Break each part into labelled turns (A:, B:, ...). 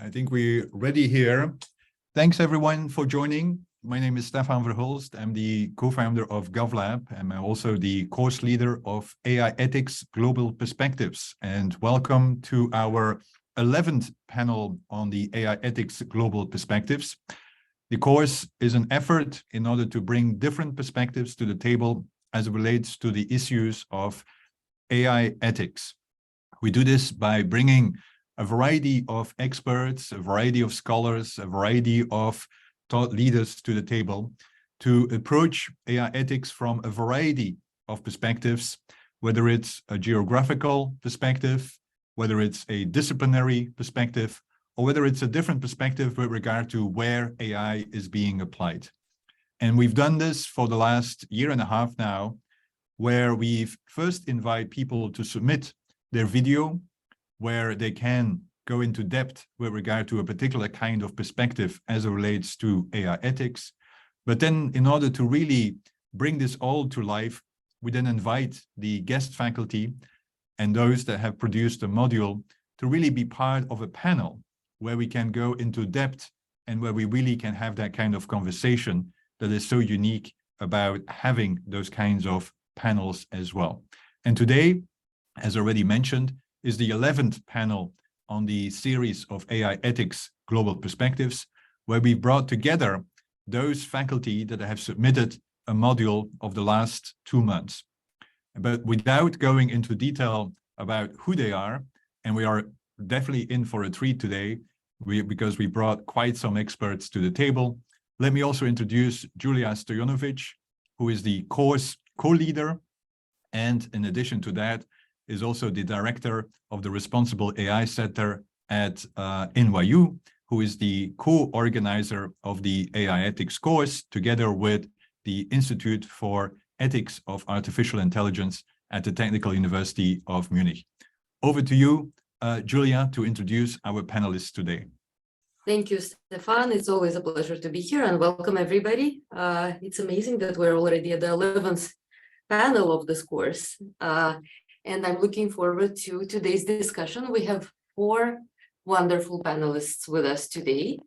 A: I think we're ready here. Thanks everyone for joining. My name is Stefan Verhulst. I'm the co-founder of GovLab, and I'm also the course leader of AI Ethics Global Perspectives. And welcome to our 11th panel on the AI Ethics Global Perspectives. The course is an effort in order to bring different perspectives to the table as it relates to the issues of AI ethics. We do this by bringing a variety of experts, a variety of scholars, a variety of thought leaders to the table to approach AI ethics from a variety of perspectives, whether it's a geographical perspective, whether it's a disciplinary perspective, or whether it's a different perspective with regard to where AI is being applied. And we've done this for the last year and a half now, where we've first invite people to submit their video, where they can go into depth with regard to a particular kind of perspective as it relates to AI ethics. But then in order to really bring this all to life, we then invite the guest faculty and those that have produced a module to really be part of a panel where we can go into depth and where we really can have that kind of conversation that is so unique about having those kinds of panels as well. And today, as already mentioned, is the 11th panel on the series of AI Ethics Global Perspectives, where we brought together those faculty that have submitted a module of the last 2 months. But without going into detail about who they are, and we are definitely in for a treat today, because we brought quite some experts to the table. Let me also introduce Julia Stojanovic, who is the course co-leader, and in addition to that, is also the director of the Responsible AI Center at NYU, who is the co-organizer of the AI Ethics course, together with the Institute for Ethics of Artificial Intelligence at the Technical University of Munich. Over to you, Julia, to introduce our panelists today.
B: Thank you, Stefan. It's always a pleasure to be here, and welcome everybody. It's amazing that we're already at the 11th panel of this course. And I'm looking forward to today's discussion. We have 4 wonderful panelists with us today,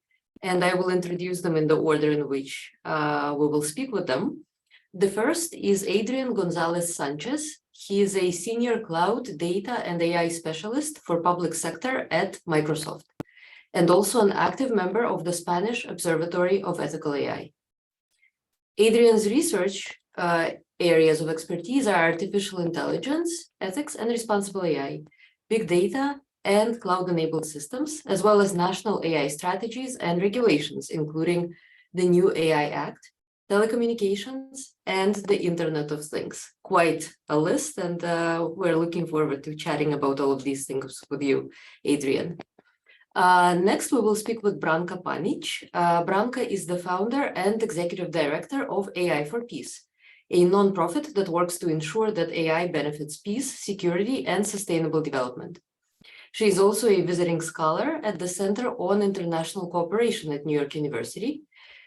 B: and I will introduce them in the order in which we will speak with them. The first is Adrian Gonzalez Sanchez. He is a senior cloud data and AI specialist for public sector at Microsoft, and also an active member of the Spanish Observatory of Ethical AI. Adrian's research areas of expertise are artificial intelligence, ethics and responsible AI, big data, and cloud-enabled systems, as well as national AI strategies and regulations, including the new AI Act, telecommunications, and the Internet of Things. Quite a list, and we're looking forward to chatting about all of these things with you, Adrian. Next, we will speak with Branka. Branka is the founder and executive director of AI for Peace, a nonprofit that works to ensure that AI benefits peace, security, and sustainable development. She is also a visiting scholar at the Center on International Cooperation at New York University.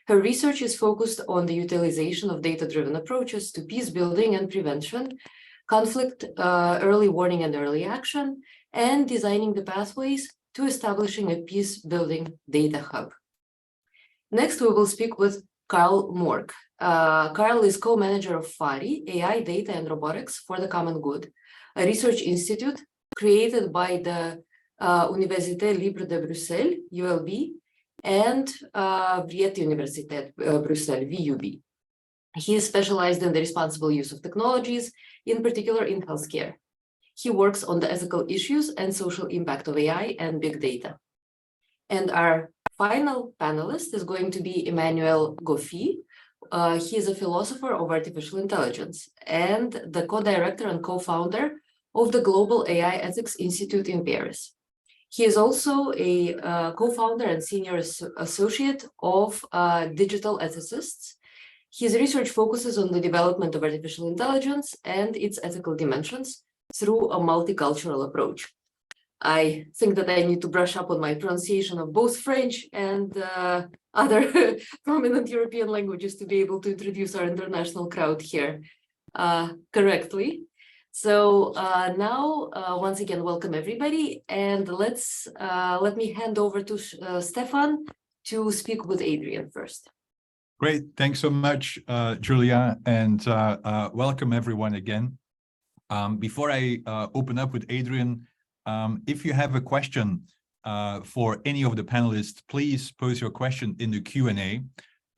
B: Her research is focused on the utilization of data-driven approaches to peace building and prevention, conflict early warning and early action, and designing the pathways to establishing a peace-building data hub. Next, we will speak with Carl Mörch. Carl is co-manager of FARI, AI, Data and Robotics for the Common Good, a research institute created by the Université Libre de Bruxelles, ULB, and Vrije Universiteit Brussels, VUB. He is specialized in the responsible use of technologies, in particular in healthcare. He works on the ethical issues and social impact of AI and big data. And our final panelist is going to be Emmanuel Goffi. He is a philosopher of artificial intelligence and the co-director and co-founder of the Global AI Ethics Institute in Paris. He is also a co-founder and senior associate of Digital Ethicists. His research focuses on the development of artificial intelligence and its ethical dimensions through a multicultural approach. I think that I need to brush up on my pronunciation of both French and other prominent European languages to be able to introduce our international crowd here correctly. So now, once again, welcome everybody, and let me hand over to Stefan to speak with Adrian first.
A: Great, thanks so much, Julia, and welcome everyone again. Before I open up with Adrian, if you have a question for any of the panelists, please pose your question in the Q&A.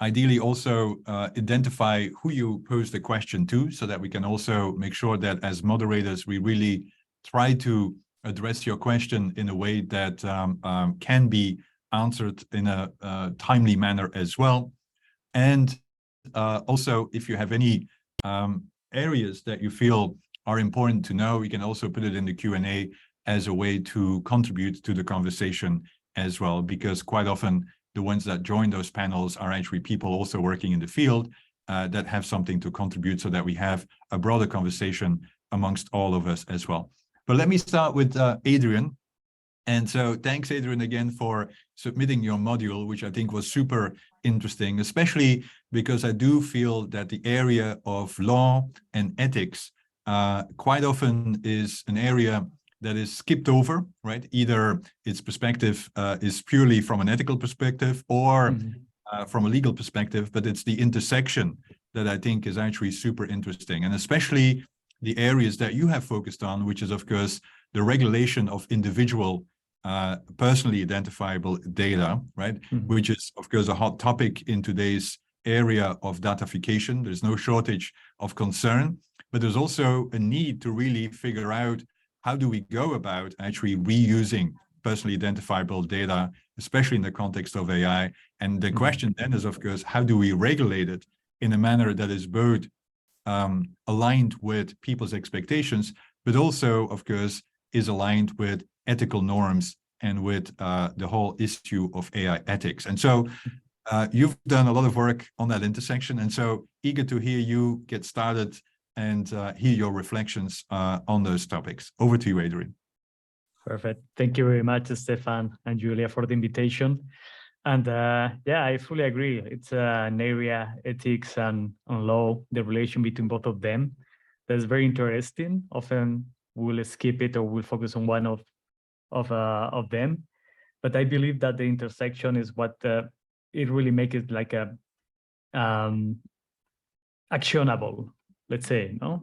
A: Ideally, also identify who you pose the question to, so that we can also make sure that as moderators, we really try to address your question in a way that can be answered in a timely manner as well. And also, if you have any areas that you feel are important to know, you can also put it in the Q&A as a way to contribute to the conversation as well, because quite often the ones that join those panels are actually people also working in the field that have something to contribute, so that we have a broader conversation amongst all of us as well. But let me start with Adrian. And so thanks, Adrian, again for submitting your module, which I think was super interesting, especially because I do feel that the area of law and ethics quite often is an area that is skipped over, right? Either its perspective is purely from an ethical perspective or from a legal perspective, but it's the intersection that I think is actually super interesting. And especially the areas that you have focused on, which is, of course, the regulation of individual personally identifiable data, right? Which is, of course, a hot topic in today's area of datafication. There's no shortage of concern, but there's also a need to really figure out how do we go about actually reusing personally identifiable data, especially in the context of AI. And the question then is, of course, how do we regulate it in a manner that is both aligned with people's expectations, but also, of course, is aligned with ethical norms and with the whole issue of AI ethics. And so you've done a lot of work on that intersection, and so eager to hear you get started and hear your reflections on those topics. Over to you, Adrian.
C: Perfect. Thank you very much, Stefan and Julia, for the invitation. And yeah, I fully agree. It's an area, ethics and law, the relation between both of them, that's very interesting. Often we'll skip it or we'll focus on one of them. But I believe that the intersection is what it really makes it like a actionable, let's say, no?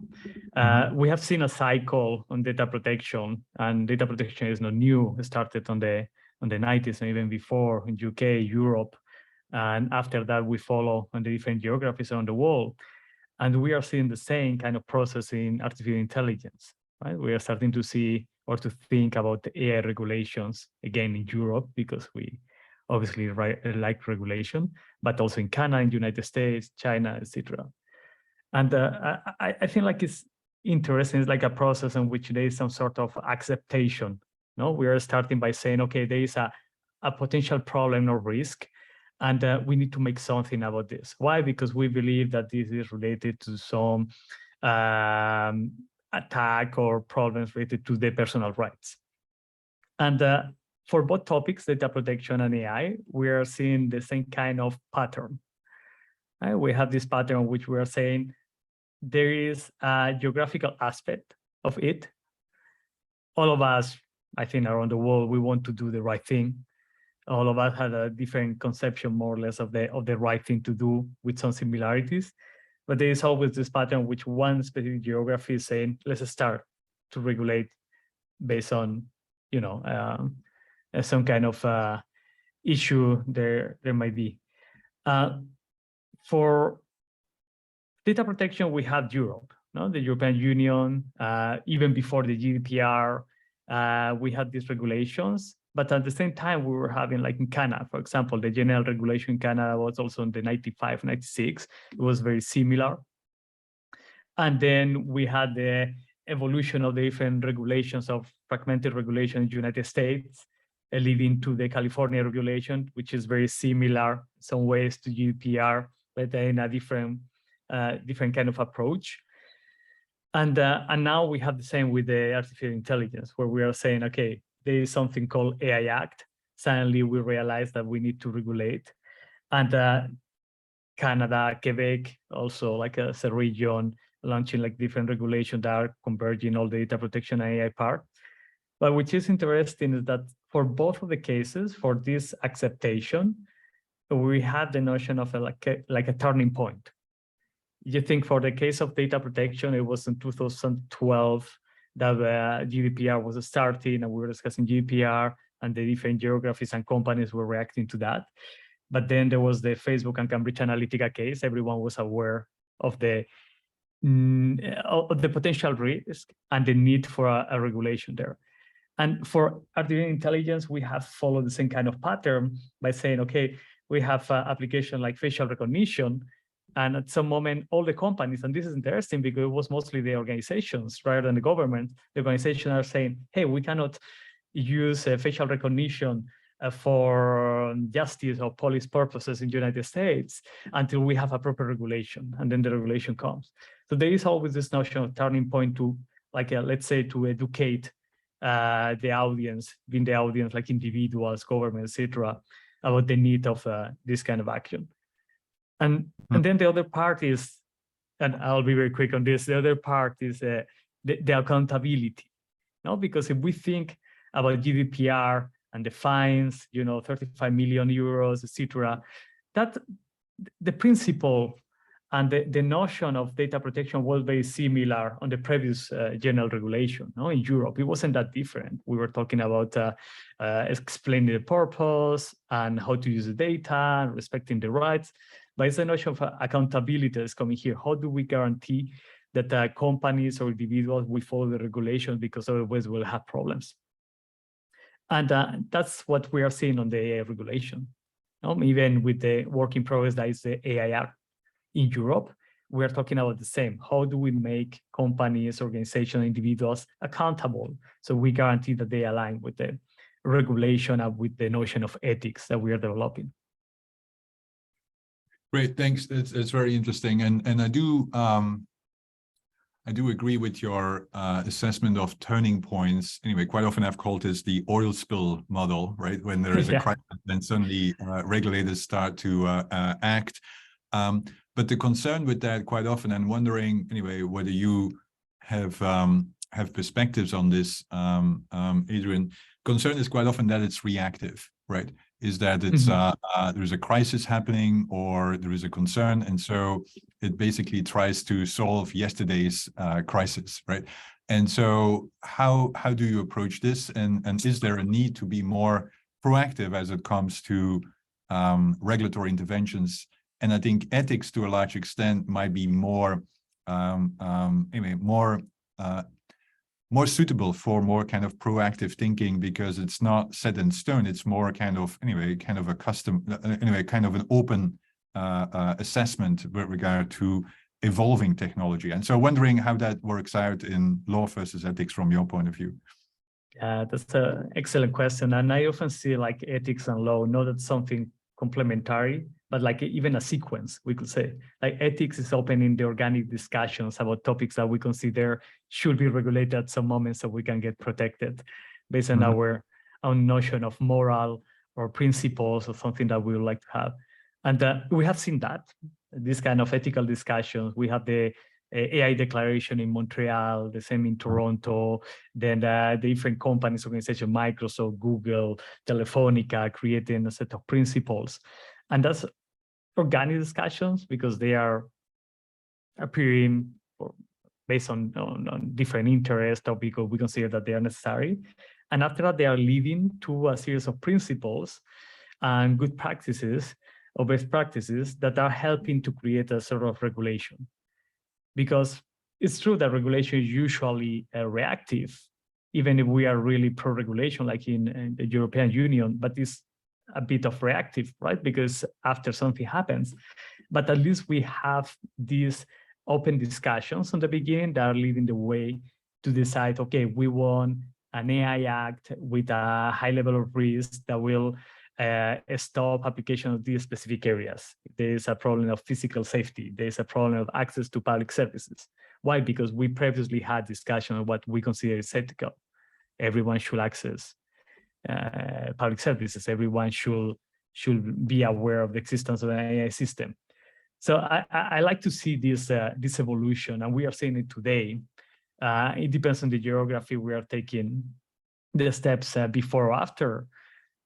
C: We have seen a cycle on data protection, and data protection is not new. It started on the 90s and even before in UK, Europe. And after that, we follow on the different geographies around the world. And we are seeing the same kind of process in artificial intelligence, right? We are starting to see or to think about the AI regulations, again, in Europe, because we obviously like regulation, but also in Canada, in the United States, China, etc. And I feel like it's interesting. It's like a process in which there is some sort of acceptation. No, we are starting by saying, okay, there is a potential problem or risk, and we need to make something about this. Why? Because we believe that this is related to some attack or problems related to the personal rights. And for both topics, data protection and AI, we are seeing the same kind of pattern. Right? We have this pattern which we are saying there is a geographical aspect of it. All of us, I think, around the world, we want to do the right thing. All of us had a different conception, more or less, of the right thing to do, with some similarities. But there is always this pattern which one specific geography is saying, let's start to regulate based on, you know, some kind of issue there might be. For data protection, we have Europe, no? The European Union, even before the GDPR, we had these regulations. But at the same time, we were having, like in Canada, for example, the general regulation in Canada was also in the 95, 96. It was very similar. And then we had the evolution of the different regulations of fragmented regulation in the United States, leading to the California regulation, which is very similar in some ways to GDPR, but in a different kind of approach. And now we have the same with the artificial intelligence, where we are saying, okay, there is something called AI Act. Suddenly we realize that we need to regulate. And Canada, Quebec, also like as a region, launching like different regulations that are converging all the data protection and AI part. But which is interesting is that for both of the cases, for this acceptation, we had the notion of like a turning point. You think for the case of data protection, it was in 2012 that GDPR was starting, and we were discussing GDPR, and the different geographies and companies were reacting to that. But then there was the Facebook and Cambridge Analytica case. Everyone was aware of the potential risk and the need for a regulation there. And for artificial intelligence, we have followed the same kind of pattern by saying, okay, we have an application like facial recognition, and at some moment, all the companies, and this is interesting because it was mostly the organizations rather than the government, the organizations are saying, hey, we cannot use facial recognition for justice or police purposes in the United States until we have a proper regulation, and then the regulation comes. So there is always this notion of turning point to, like, let's say, to educate the audience, being the audience, like individuals, government, etc., about the need of this kind of action. And then the other part is, and I'll be very quick on this, the other part is the accountability. No, because if we think about GDPR and the fines, 35 million euros, etc., that the principle and the notion of data protection was very similar on the previous general regulation. No, in Europe, it wasn't that different. We were talking about explaining the purpose and how to use the data, respecting the rights. But it's the notion of accountability that's coming here. How do we guarantee that companies or individuals will follow the regulations, because otherwise we'll have problems? And that's what we are seeing on the AI regulation. Even with the work in progress that is the AIR. In Europe, we are talking about the same. How do we make companies, organizations, individuals accountable so we guarantee that they align with the regulation and with the notion of ethics that we are developing?
A: Great, thanks. It's very interesting, and I do agree with your assessment of turning points. Anyway, quite often I've called this the oil spill model, right? When there is a crisis, then suddenly regulators start to act. But the concern with that quite often, and wondering anyway whether you have perspectives on this, Adrian. Concern is quite often that it's reactive, right? Is that it's there's a crisis happening or there is a concern, and so it basically tries to solve yesterday's crisis, right? And so how do you approach this? And is there a need to be more proactive as it comes to regulatory interventions? And I think ethics, to a large extent, might be more more suitable for more kind of proactive thinking, because it's not set in stone. It's more kind of a custom, kind of an open assessment with regard to evolving technology. And so wondering how that works out in law versus ethics from your point of view.
C: Yeah, that's an excellent question. And I often see like ethics and law, not as something complementary, but like even a sequence, we could say. Like ethics is opening the organic discussions about topics that we consider should be regulated at some moment so we can get protected based on our own notion of moral or principles or something that we would like to have. And we have seen that, this kind of ethical discussions. We have the AI declaration in Montreal, the same in Toronto, then the different companies, organizations, Microsoft, Google, Telefonica, creating a set of principles. And that's organic discussions because they are appearing based on different interests or because we consider that they are necessary. And after that, they are leading to a series of principles and good practices or best practices that are helping to create a sort of regulation. Because it's true that regulation is usually reactive, even if we are really pro-regulation, like in the European Union, but it's a bit of reactive, right? Because after something happens, but at least we have these open discussions on the beginning that are leading the way to decide, okay, we want an AI Act with a high level of risk that will stop application of these specific areas. There is a problem of physical safety. There is a problem of access to public services. Why? Because we previously had discussion of what we consider is ethical. Everyone should access public services. Everyone should be aware of the existence of an AI system. So I like to see this this evolution, and we are seeing it today. It depends on the geography we are taking the steps before or after,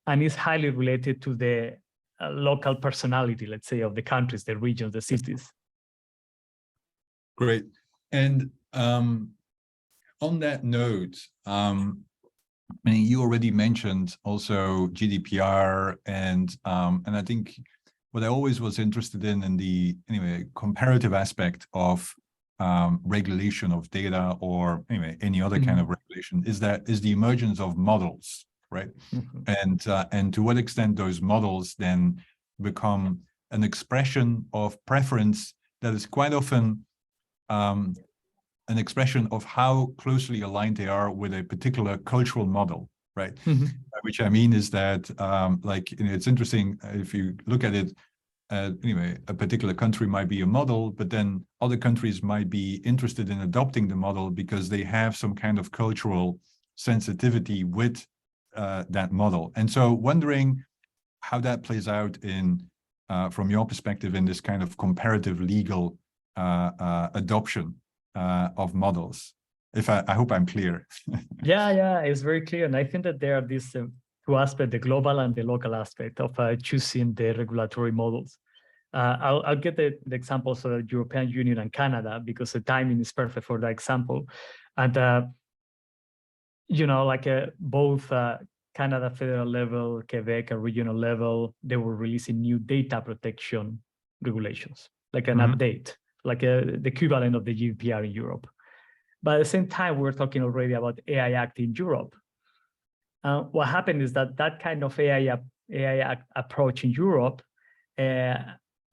C: and it's highly related to the local personality, let's say, of the countries, the regions, the cities.
A: Great. And on that note, I mean, you already mentioned also GDPR, and I think what I always was interested in the comparative aspect of regulation of data, or anyway any other kind of regulation, is the emergence of models, right? And to what extent those models then become an expression of preference that is quite often an expression of how closely aligned they are with a particular cultural model, right? Which I mean is that, like, it's interesting if you look at it, anyway, a particular country might be a model, but then other countries might be interested in adopting the model because they have some kind of cultural sensitivity with that model. And so wondering how that plays out in, from your perspective, in this kind of comparative legal adoption of models. I hope I'm clear.
C: Yeah, it's very clear. And I think that there are these two aspects, the global and the local aspect of choosing the regulatory models. I'll get the examples of the European Union and Canada, because the timing is perfect for that example. And, you know, like both Canada federal level, Quebec at regional level, they were releasing new data protection regulations, like an update, like the equivalent of the GDPR in Europe. But at the same time, we're talking already about AI Act in Europe. What happened is that that kind of AI Act approach in Europe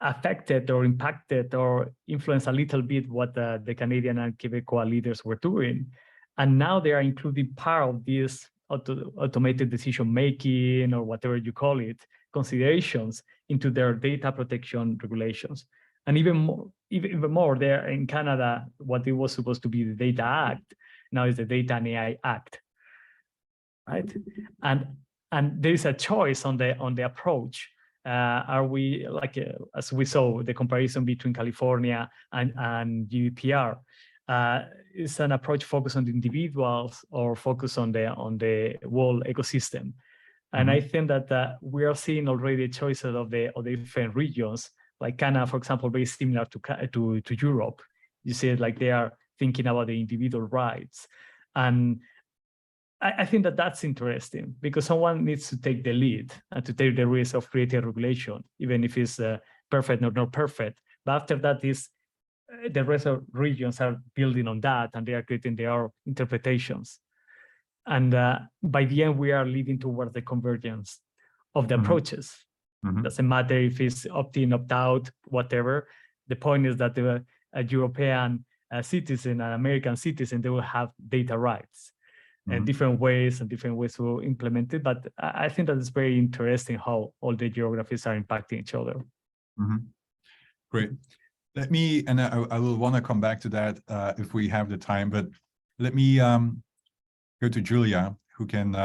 C: affected or impacted or influenced a little bit what the Canadian and Quebecois leaders were doing. And now they are including part of this automated decision-making, or whatever you call it, considerations into their data protection regulations. And even more, there in Canada, what it was supposed to be the Data Act, now is the Data and AI Act, right? And there is a choice on the approach. Are we, like, as we saw, the comparison between California and GDPR, is an approach focused on the individuals or focused on the whole ecosystem? And I think that we are seeing already choices of the different regions. Like Canada, for example, very similar to Europe. You see it like they are thinking about the individual rights. And I think that that's interesting, because someone needs to take the lead and to take the risk of creating a regulation, even if it's perfect or not perfect. But after that, the rest of regions are building on that, and they are creating their interpretations. And by the end, we are leading towards the convergence of the approaches. Doesn't matter if it's opt-in, opt-out, whatever. The point is that a European citizen, an American citizen, they will have data rights and different ways to implement it. But I think that it's very interesting how all the geographies are impacting each other.
A: Great. Let me, and I will want to come back to that if we have the time, but let me go to Julia, who can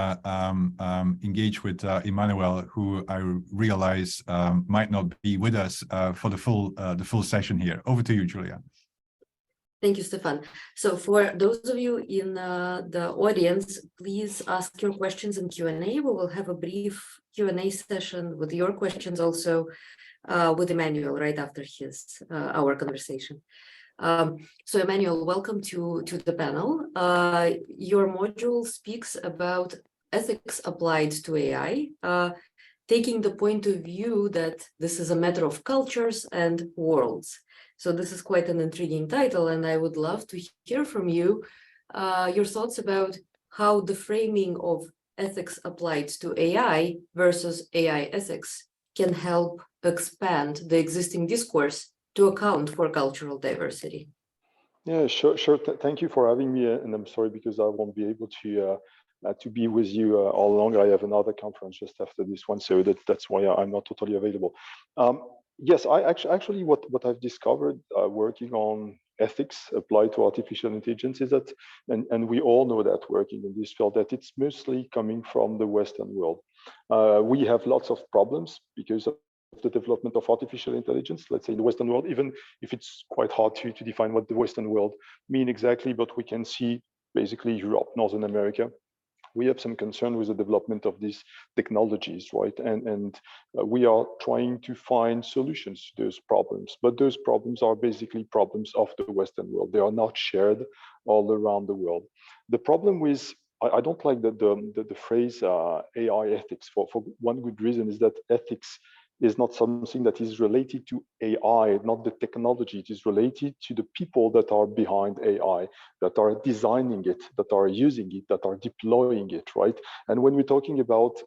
A: engage with Emmanuel, who I realize might not be with us for the full session here. Over to you, Julia.
B: Thank you, Stefan. So for those of you in the audience, please ask your questions in Q&A. We will have a brief Q&A session with your questions also with Emmanuel right after our conversation. So Emmanuel, welcome to the panel. Your module speaks about ethics applied to AI, taking the point of view that this is a matter of cultures and worlds. So this is quite an intriguing title, and I would love to hear from you your thoughts about how the framing of ethics applied to AI versus AI ethics can help expand the existing discourse to account for cultural diversity.
D: Yeah, sure. Thank you for having me, and I'm sorry because I won't be able to be with you all along. I have another conference just after this one, so that's why I'm not totally available. Yes, I actually what I've discovered working on ethics applied to artificial intelligence is that, and we all know that working in this field, that it's mostly coming from the Western world. We have lots of problems because the development of artificial intelligence, let's say in the Western world, even if it's quite hard to define what the Western world mean exactly, but we can see basically Europe, Northern America. We have some concern with the development of these technologies, right? And we are trying to find solutions to those problems, but those problems are basically problems of the Western world. They are not shared all around the world. The problem with, I don't like the phrase AI ethics for one good reason, is that ethics is not something that is related to AI, not the technology. It is related to the people that are behind AI, that are designing it, that are using it, that are deploying it, right? And when we're talking about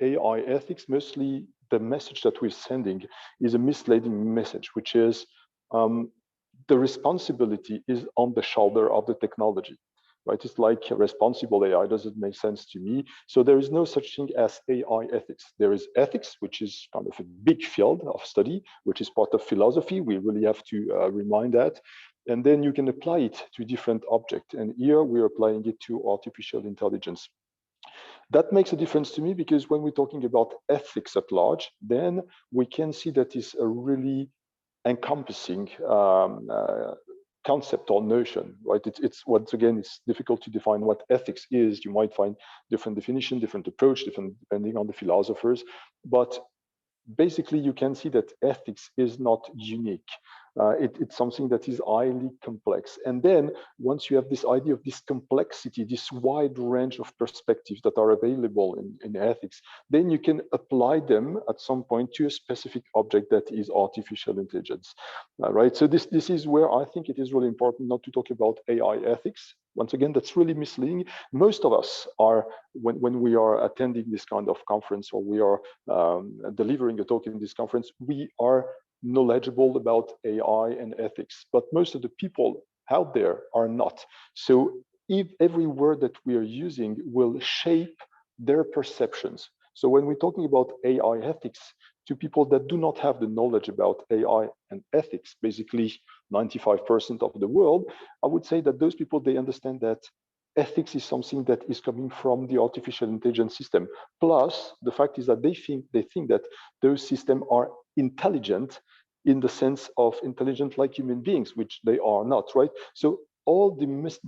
D: AI ethics, mostly the message that we're sending is a misleading message, which is the responsibility is on the shoulder of the technology. Right? It's like responsible AI doesn't make sense to me. So there is no such thing as AI ethics. There is ethics, which is kind of a big field of study, which is part of philosophy. We really have to remind that. And then you can apply it to different objects. And here we're applying it to artificial intelligence. That makes a difference to me because when we're talking about ethics at large, then we can see that is a really encompassing concept or notion, right? It's once again, it's difficult to define what ethics is. You might find different definition, different approach, different depending on the philosophers. But basically, you can see that ethics is not unique. It's something that is highly complex. And then once you have this idea of this complexity, this wide range of perspectives that are available in ethics, then you can apply them at some point to a specific object that is artificial intelligence, right? So this is where I think it is really important not to talk about AI ethics. Once again, that's really misleading. Most of us are, when we are attending this kind of conference or we are delivering a talk in this conference, we are knowledgeable about AI and ethics, but most of the people out there are not. So if every word that we are using will shape their perceptions. So when we're talking about AI ethics, to people that do not have the knowledge about AI and ethics, basically 95% of the world, I would say that those people, they understand that ethics is something that is coming from the artificial intelligence system. Plus, the fact is that they think that those systems are intelligent in the sense of intelligent like human beings, which they are not, right? So all this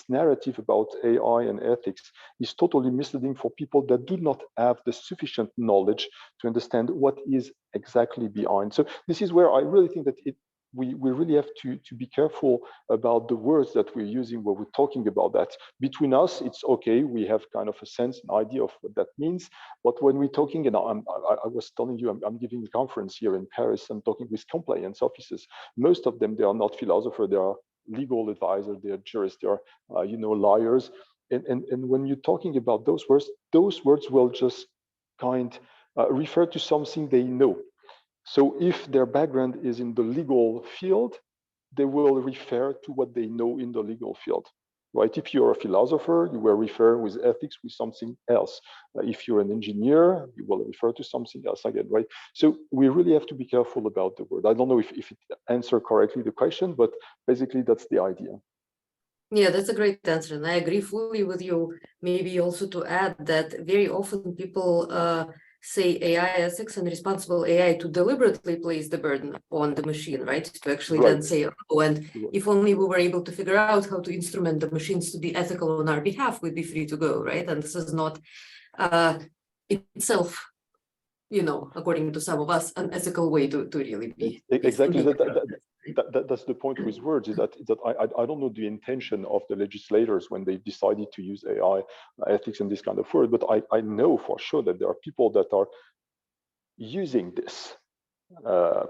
D: narrative about AI and ethics is totally misleading for people that do not have the sufficient knowledge to understand what is exactly behind. So this is where I really think that we really have to be careful about the words that we're using when we're talking about that. Between us, it's okay. We have kind of a sense, an idea of what that means. But when we're talking, and I was telling you, I'm giving a conference here in Paris. I'm talking with compliance officers. Most of them, they are not philosophers. They are legal advisors. They are jurists. They are, lawyers. And when you're talking about those words will just refer to something they know. So if their background is in the legal field, they will refer to what they know in the legal field, right? If you're a philosopher, you will refer with ethics with something else. If you're an engineer, you will refer to something else again, right? So we really have to be careful about the word. I don't know if it answered correctly the question, but basically that's the idea.
B: Yeah, that's a great answer. And I agree fully with you. Maybe also to add that very often people say AI ethics and responsible AI to deliberately place the burden on the machine, right? To actually then say, oh, and if only we were able to figure out how to instrument the machines to be ethical on our behalf, we'd be free to go, right? And this is not itself, according to some of us, an ethical way to really be.
D: Exactly. That's the point with words, is that I don't know the intention of the legislators when they decided to use AI ethics and this kind of word, but I know for sure that there are people that are using this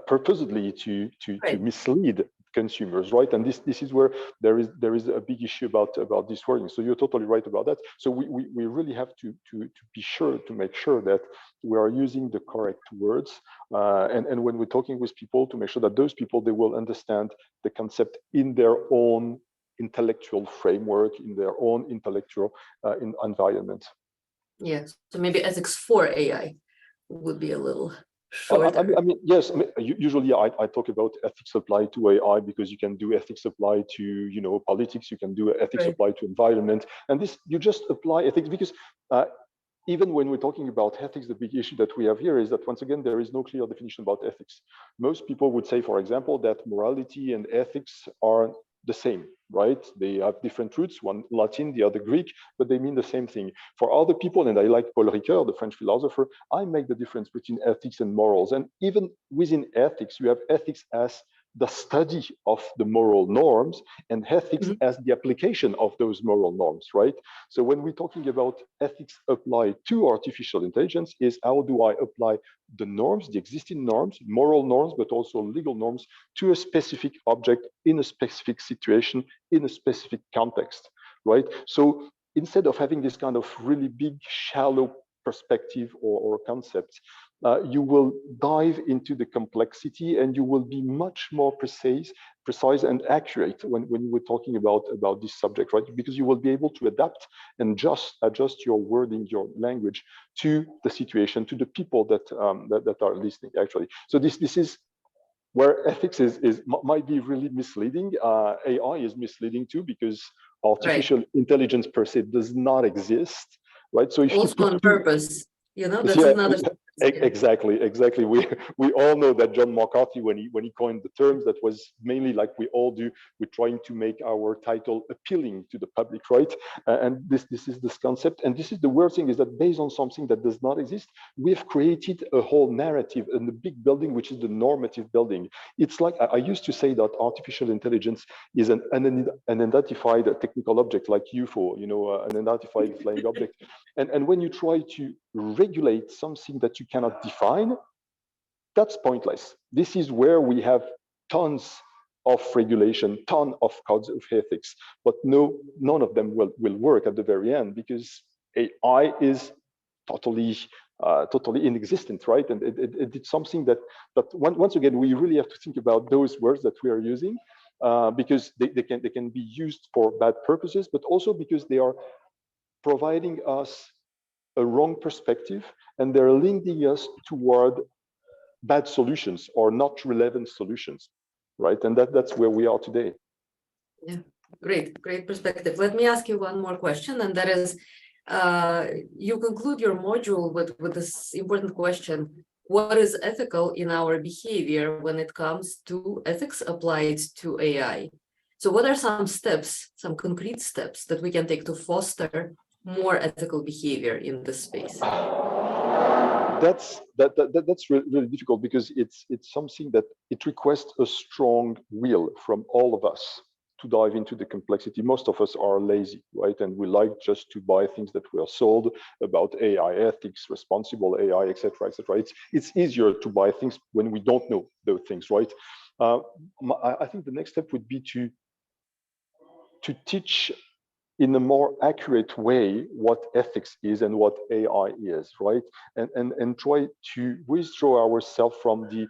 D: purposely to mislead consumers, right? And this is where there is a big issue about this wording. So you're totally right about that. So we really have to be sure to make sure that we are using the correct words, and when we're talking with people, to make sure that those people, they will understand the concept in their own intellectual framework, in their own intellectual environment.
B: Yes. So maybe ethics for AI would be a little
D: I mean, yes. Usually, I talk about ethics applied to AI because you can do ethics applied to politics. You can do ethics applied to environment, and this you just apply ethics because even when we're talking about ethics, the big issue that we have here is that, once again, there is no clear definition about ethics. Most people would say, for example, that morality and ethics are the same, right? They have different roots, one Latin, the other Greek, but they mean the same thing. For other people, and I like Paul Ricoeur, the French philosopher, I make the difference between ethics and morals. And even within ethics, you have ethics as the study of the moral norms, and ethics as the application of those moral norms, right? So when we're talking about ethics applied to artificial intelligence, is how do I apply the norms, the existing norms, moral norms, but also legal norms, to a specific object in a specific situation, in a specific context, right? So instead of having this kind of really big, shallow perspective or concepts, you will dive into the complexity, and you will be much more precise and accurate when we're talking about this subject, right? Because you will be able to adapt and just adjust your wording, your language to the situation, to the people that are listening, actually. So this is where ethics might be really misleading. AI is misleading too, because artificial intelligence per se does not exist, right? So if
B: also
D: you
B: on purpose, that's
D: yeah,
B: another.
D: exactly. We all know that John McCarthy, when he coined the terms, that was mainly like we all do. We're trying to make our title appealing to the public, right? And this is this concept. And this is the weird thing, is that based on something that does not exist, we've created a whole narrative in the big building, which is the normative building. It's like I used to say that artificial intelligence is an unidentified technical object, like UFO, an unidentified flying object. And when you try to regulate something that you cannot define, that's pointless. This is where we have tons of regulation, tons of codes of ethics, but none of them will work at the very end, because AI is totally inexistent, right? And it's something that once again, we really have to think about those words that we are using, because they can be used for bad purposes, but also because they are providing us a wrong perspective, and they're leading us toward bad solutions or not relevant solutions, right? And that's where we are today.
B: Yeah, great perspective. Let me ask you one more question, and that is, you conclude your module with this important question: what is ethical in our behavior when it comes to ethics applied to AI? So what are some steps, some concrete steps that we can take to foster more ethical behavior in this space?
D: That's really difficult, because it's something that it requests a strong will from all of us to dive into the complexity. Most of us are lazy, right? And we like just to buy things that we are sold about AI ethics, responsible AI, etc., etc. It's easier to buy things when we don't know those things, right? I think the next step would be to teach in a more accurate way what ethics is and what AI is, right? And try to withdraw ourselves from the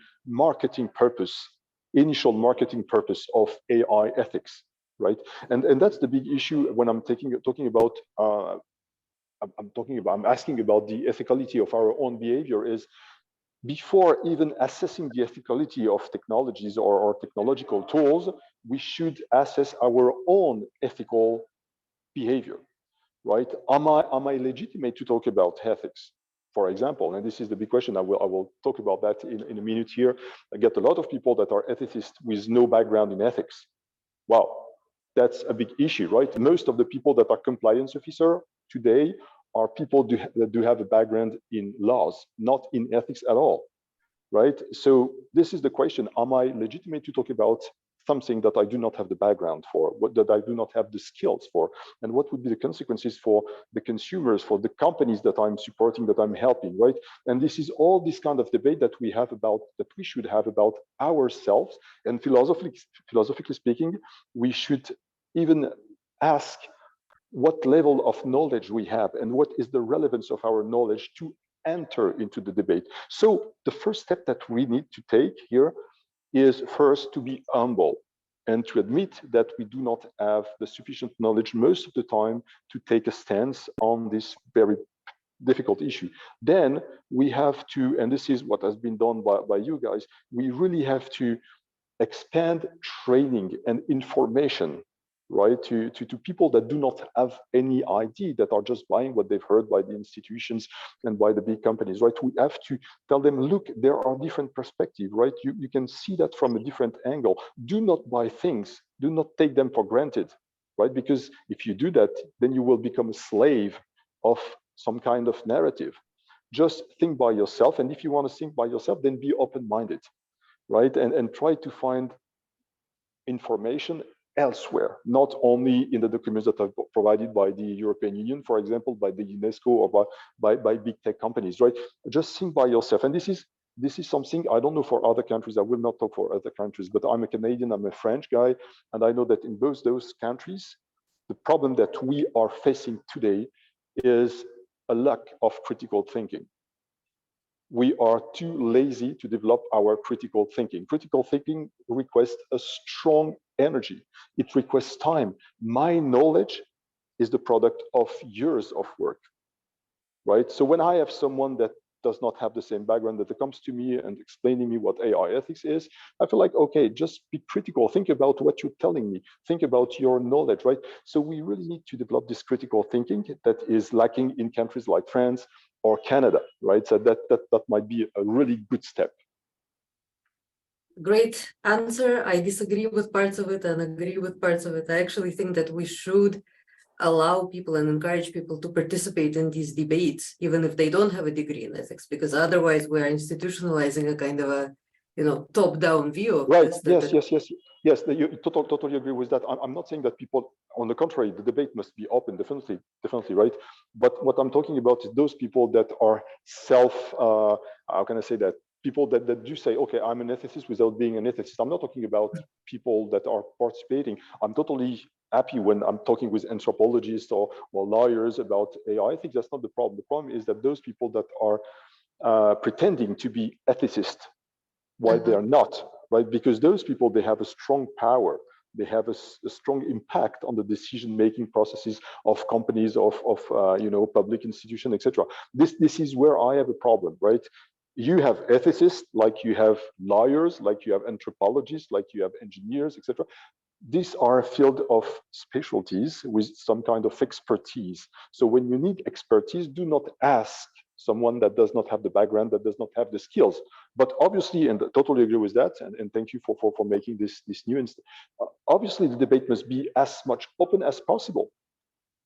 D: initial marketing purpose of AI ethics, right? And that's the big issue when I'm talking about I'm asking about the ethicality of our own behavior. Is before even assessing the ethicality of technologies or technological tools, we should assess our own ethical behavior, right? Am I legitimate to talk about ethics, for example? And this is the big question. I will talk about that in a minute here. I get a lot of people that are ethicists with no background in ethics. Wow, that's a big issue, right? Most of the people that are compliance officer today are people that do have a background in laws, not in ethics at all, right? So this is the question: am I legitimate to talk about something that I do not have the background for, that I do not have the skills for, and what would be the consequences for the consumers, for the companies that I'm supporting, that I'm helping, right? And this is all this kind of debate that we should have about ourselves. And philosophically speaking, we should even ask what level of knowledge we have and what is the relevance of our knowledge to enter into the debate. So the first step that we need to take here is first to be humble and to admit that we do not have the sufficient knowledge most of the time to take a stance on this very difficult issue. Then we have to, and this is what has been done by you guys, we really have to expand training and information right? To people that do not have any idea, that are just buying what they've heard by the institutions and by the big companies, right? We have to tell them, look, there are different perspectives, right? You can see that from a different angle. Do not buy things, do not take them for granted, right? Because if you do that, then you will become a slave of some kind of narrative. Just think by yourself, and if you want to think by yourself, then be open-minded, right? And try to find information elsewhere, not only in the documents that are provided by the European Union, for example, by the UNESCO, or by big tech companies, right? Just think by yourself. And this is something I don't know for other countries. I will not talk for other countries, but I'm a Canadian, I'm a French guy, and I know that in both those countries, the problem that we are facing today is a lack of critical thinking. We are too lazy to develop our critical thinking. Critical thinking requires a strong energy. It requires time. My knowledge is the product of years of work, right? So when I have someone that does not have the same background, that comes to me and explaining me what AI ethics is, I feel like, okay, just be critical. Think about what you're telling me. Think about your knowledge, right? So we really need to develop this critical thinking that is lacking in countries like France or Canada, right? So that might be a really good step.
B: Great answer. I disagree with parts of it and agree with parts of it. I actually think that we should allow people and encourage people to participate in these debates, even if they don't have a degree in ethics, because otherwise we are institutionalizing a kind of a, top-down view of
D: right.
B: this.
D: Yes. You totally agree with that. I'm not saying that people, on the contrary, the debate must be open, definitely, right? But what I'm talking about is those people that are how can I say that? People that do say, okay, I'm an ethicist without being an ethicist. I'm not talking about people that are participating. I'm totally happy when I'm talking with anthropologists or lawyers about AI. I think that's not the problem. The problem is that those people that are pretending to be ethicists while they are not, right? Because those people, they have a strong power. They have a strong impact on the decision-making processes of companies, of public institutions, etc. This is where I have a problem, right? You have ethicists, like you have lawyers, like you have anthropologists, like you have engineers, etc. These are a field of specialties with some kind of expertise. So when you need expertise, do not ask someone that does not have the background, that does not have the skills. But obviously, and I totally agree with that, and thank you for making this nuance. Obviously, the debate must be as much open as possible,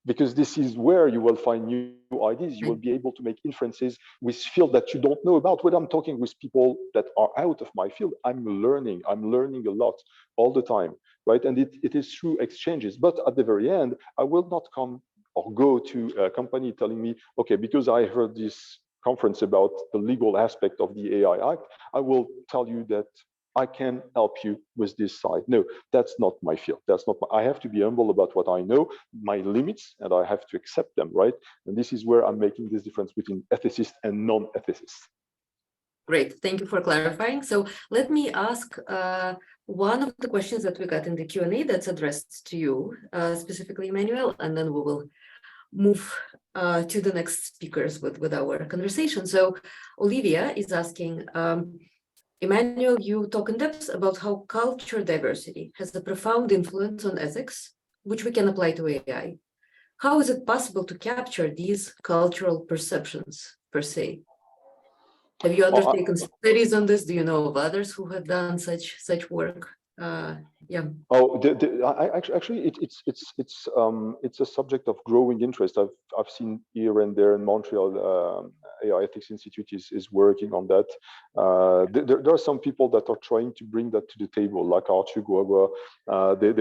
D: because this is where you will find new ideas. You will be able to make inferences with field that you don't know about. When I'm talking with people that are out of my field, I'm learning a lot all the time, right? And it is through exchanges. But at the very end, I will not come or go to a company telling me, okay, because I heard this conference about the legal aspect of the AI Act, I will tell you that I can help you with this side. No, that's not my field. That's not I have to be humble about what I know, my limits, and I have to accept them, right? And this is where I'm making this difference between ethicists and non-ethicists.
B: Great, thank you for clarifying. So let me ask one of the questions that we got in the Q&A that's addressed to you, specifically Emmanuel, and then we will move to the next speakers with our conversation. So Olivia is asking, Emmanuel, you talk in depth about how culture diversity has a profound influence on ethics, which we can apply to AI. How is it possible to capture these cultural perceptions per se? Have you undertaken studies on this? Do you know of others who have done such work? Yeah.
D: Oh, actually, it's a subject of growing interest. I've seen here and there in Montreal, AI Ethics Institute is working on that. There are some people that are trying to bring that to the table, like Arthur Guagua. They're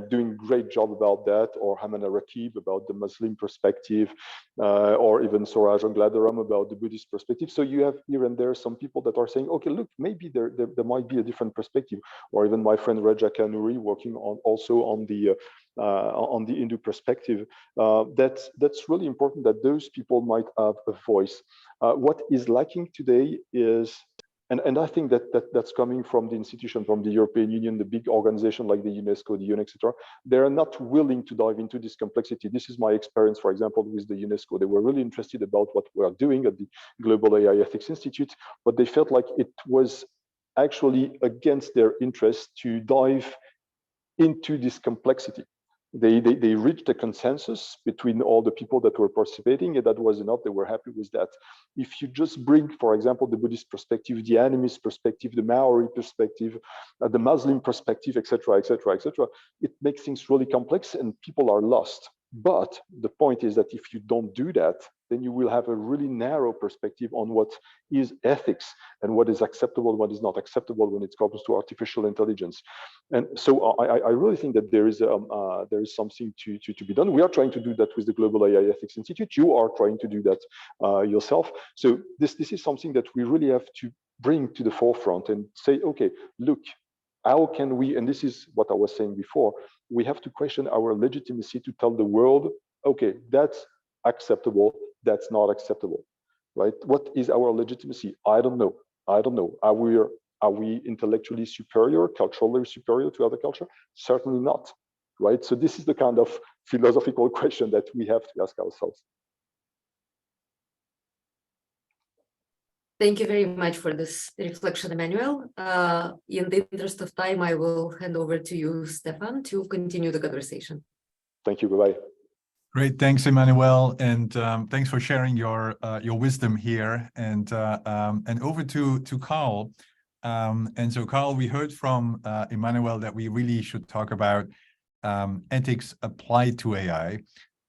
D: doing great job about that, or Hamana Rakib about the Muslim perspective, or even Suraj Gladaram about the Buddhist perspective. So you have here and there some people that are saying, okay, look, maybe there might be a different perspective, or even my friend Raja Kanuri working on the Hindu perspective. That's really important that those people might have a voice. What is lacking today is, and I think that's coming from the institution, from the European Union, the big organization like the UNESCO, the UN, etc. They're not willing to dive into this complexity. This is my experience, for example, with the UNESCO. They were really interested about what we are doing at the Global AI Ethics Institute, but they felt like it was actually against their interest to dive into this complexity. They reached a consensus between all the people that were participating, and that was enough. They were happy with that. If you just bring, for example, the Buddhist perspective, the animist perspective, the Maori perspective, the Muslim perspective, etc., etc., etc., it makes things really complex and people are lost. But the point is that if you don't do that, then you will have a really narrow perspective on what is ethics and what is acceptable and what is not acceptable when it comes to artificial intelligence. And so I really think that there is something to be done. We are trying to do that with the Global AI Ethics Institute. You are trying to do that yourself. So this is something that we really have to bring to the forefront and say, okay, look, how can we, and this is what I was saying before, we have to question our legitimacy to tell the world, okay, that's acceptable, that's not acceptable, right? What is our legitimacy? I don't know. Are we intellectually superior, culturally superior to other culture? Certainly not, right? So this is the kind of philosophical question that we have to ask ourselves.
B: Thank you very much for this reflection, Emmanuel. In the interest of time, I will hand over to you, Stefan, to continue the conversation.
D: Thank you. Bye-bye.
A: Great, thanks, Emmanuel, and thanks for sharing your wisdom here. And over to Carl. And so, Carl, we heard from Emmanuel that we really should talk about ethics applied to AI.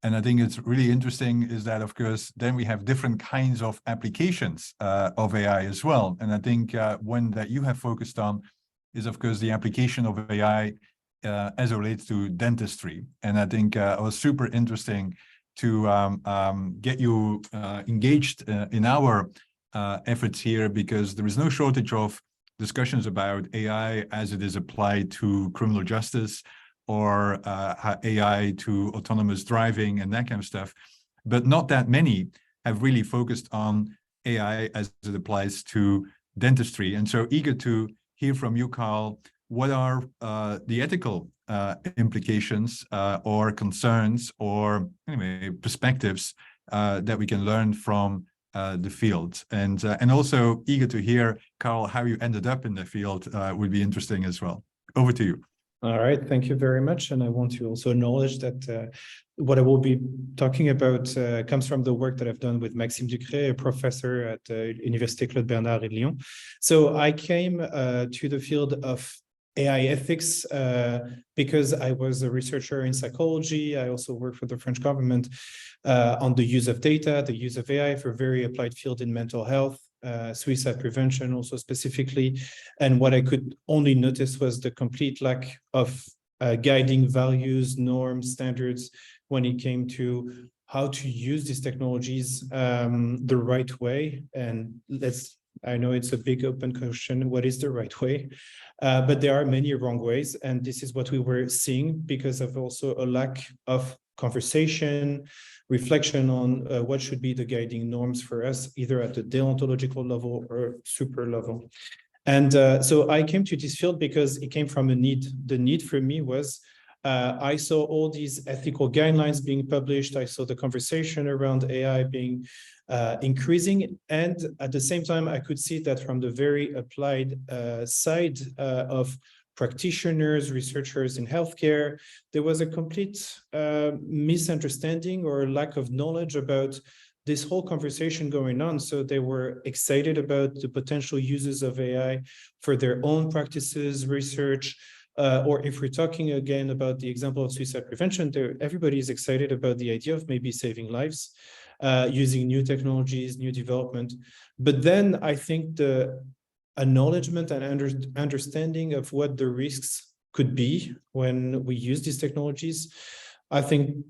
A: And I think it's really interesting is that, of course, then we have different kinds of applications of AI as well. And I think one that you have focused on is, of course, the application of AI as it relates to dentistry. And I think it was super interesting to get you engaged in our efforts here, because there is no shortage of discussions about AI as it is applied to criminal justice, or AI to autonomous driving and that kind of stuff. But not that many have really focused on AI as it applies to dentistry. And so eager to hear from you, Carl, what are the ethical implications or concerns or anyway perspectives that we can learn from the field? And also eager to hear, Carl, how you ended up in the field would be interesting as well. Over to you.
E: All right, thank you very much. And I want to also acknowledge that what I will be talking about comes from the work that I've done with Maxime Ducret, a professor at Université Claude Bernard in Lyon. So I came to the field of AI ethics because I was a researcher in psychology. I also worked for the French government on the use of data, the use of AI for very applied field in mental health, suicide prevention also specifically. And what I could only notice was the complete lack of guiding values, norms, standards when it came to how to use these technologies the right way. And I know it's a big open question, what is the right way? But there are many wrong ways. And this is what we were seeing because of also a lack of conversation, reflection on what should be the guiding norms for us, either at the deontological level or super level. And so I came to this field because it came from a need. The need for me was, I saw all these ethical guidelines being published. I saw the conversation around AI being increasing. And at the same time, I could see that from the very applied side of practitioners, researchers in healthcare, there was a complete misunderstanding or lack of knowledge about this whole conversation going on. So they were excited about the potential uses of AI for their own practices, research, or if we're talking again about the example of suicide prevention, everybody is excited about the idea of maybe saving lives, using new technologies, new development. But then I think the acknowledgement and understanding of what the risks could be when we use these technologies, I think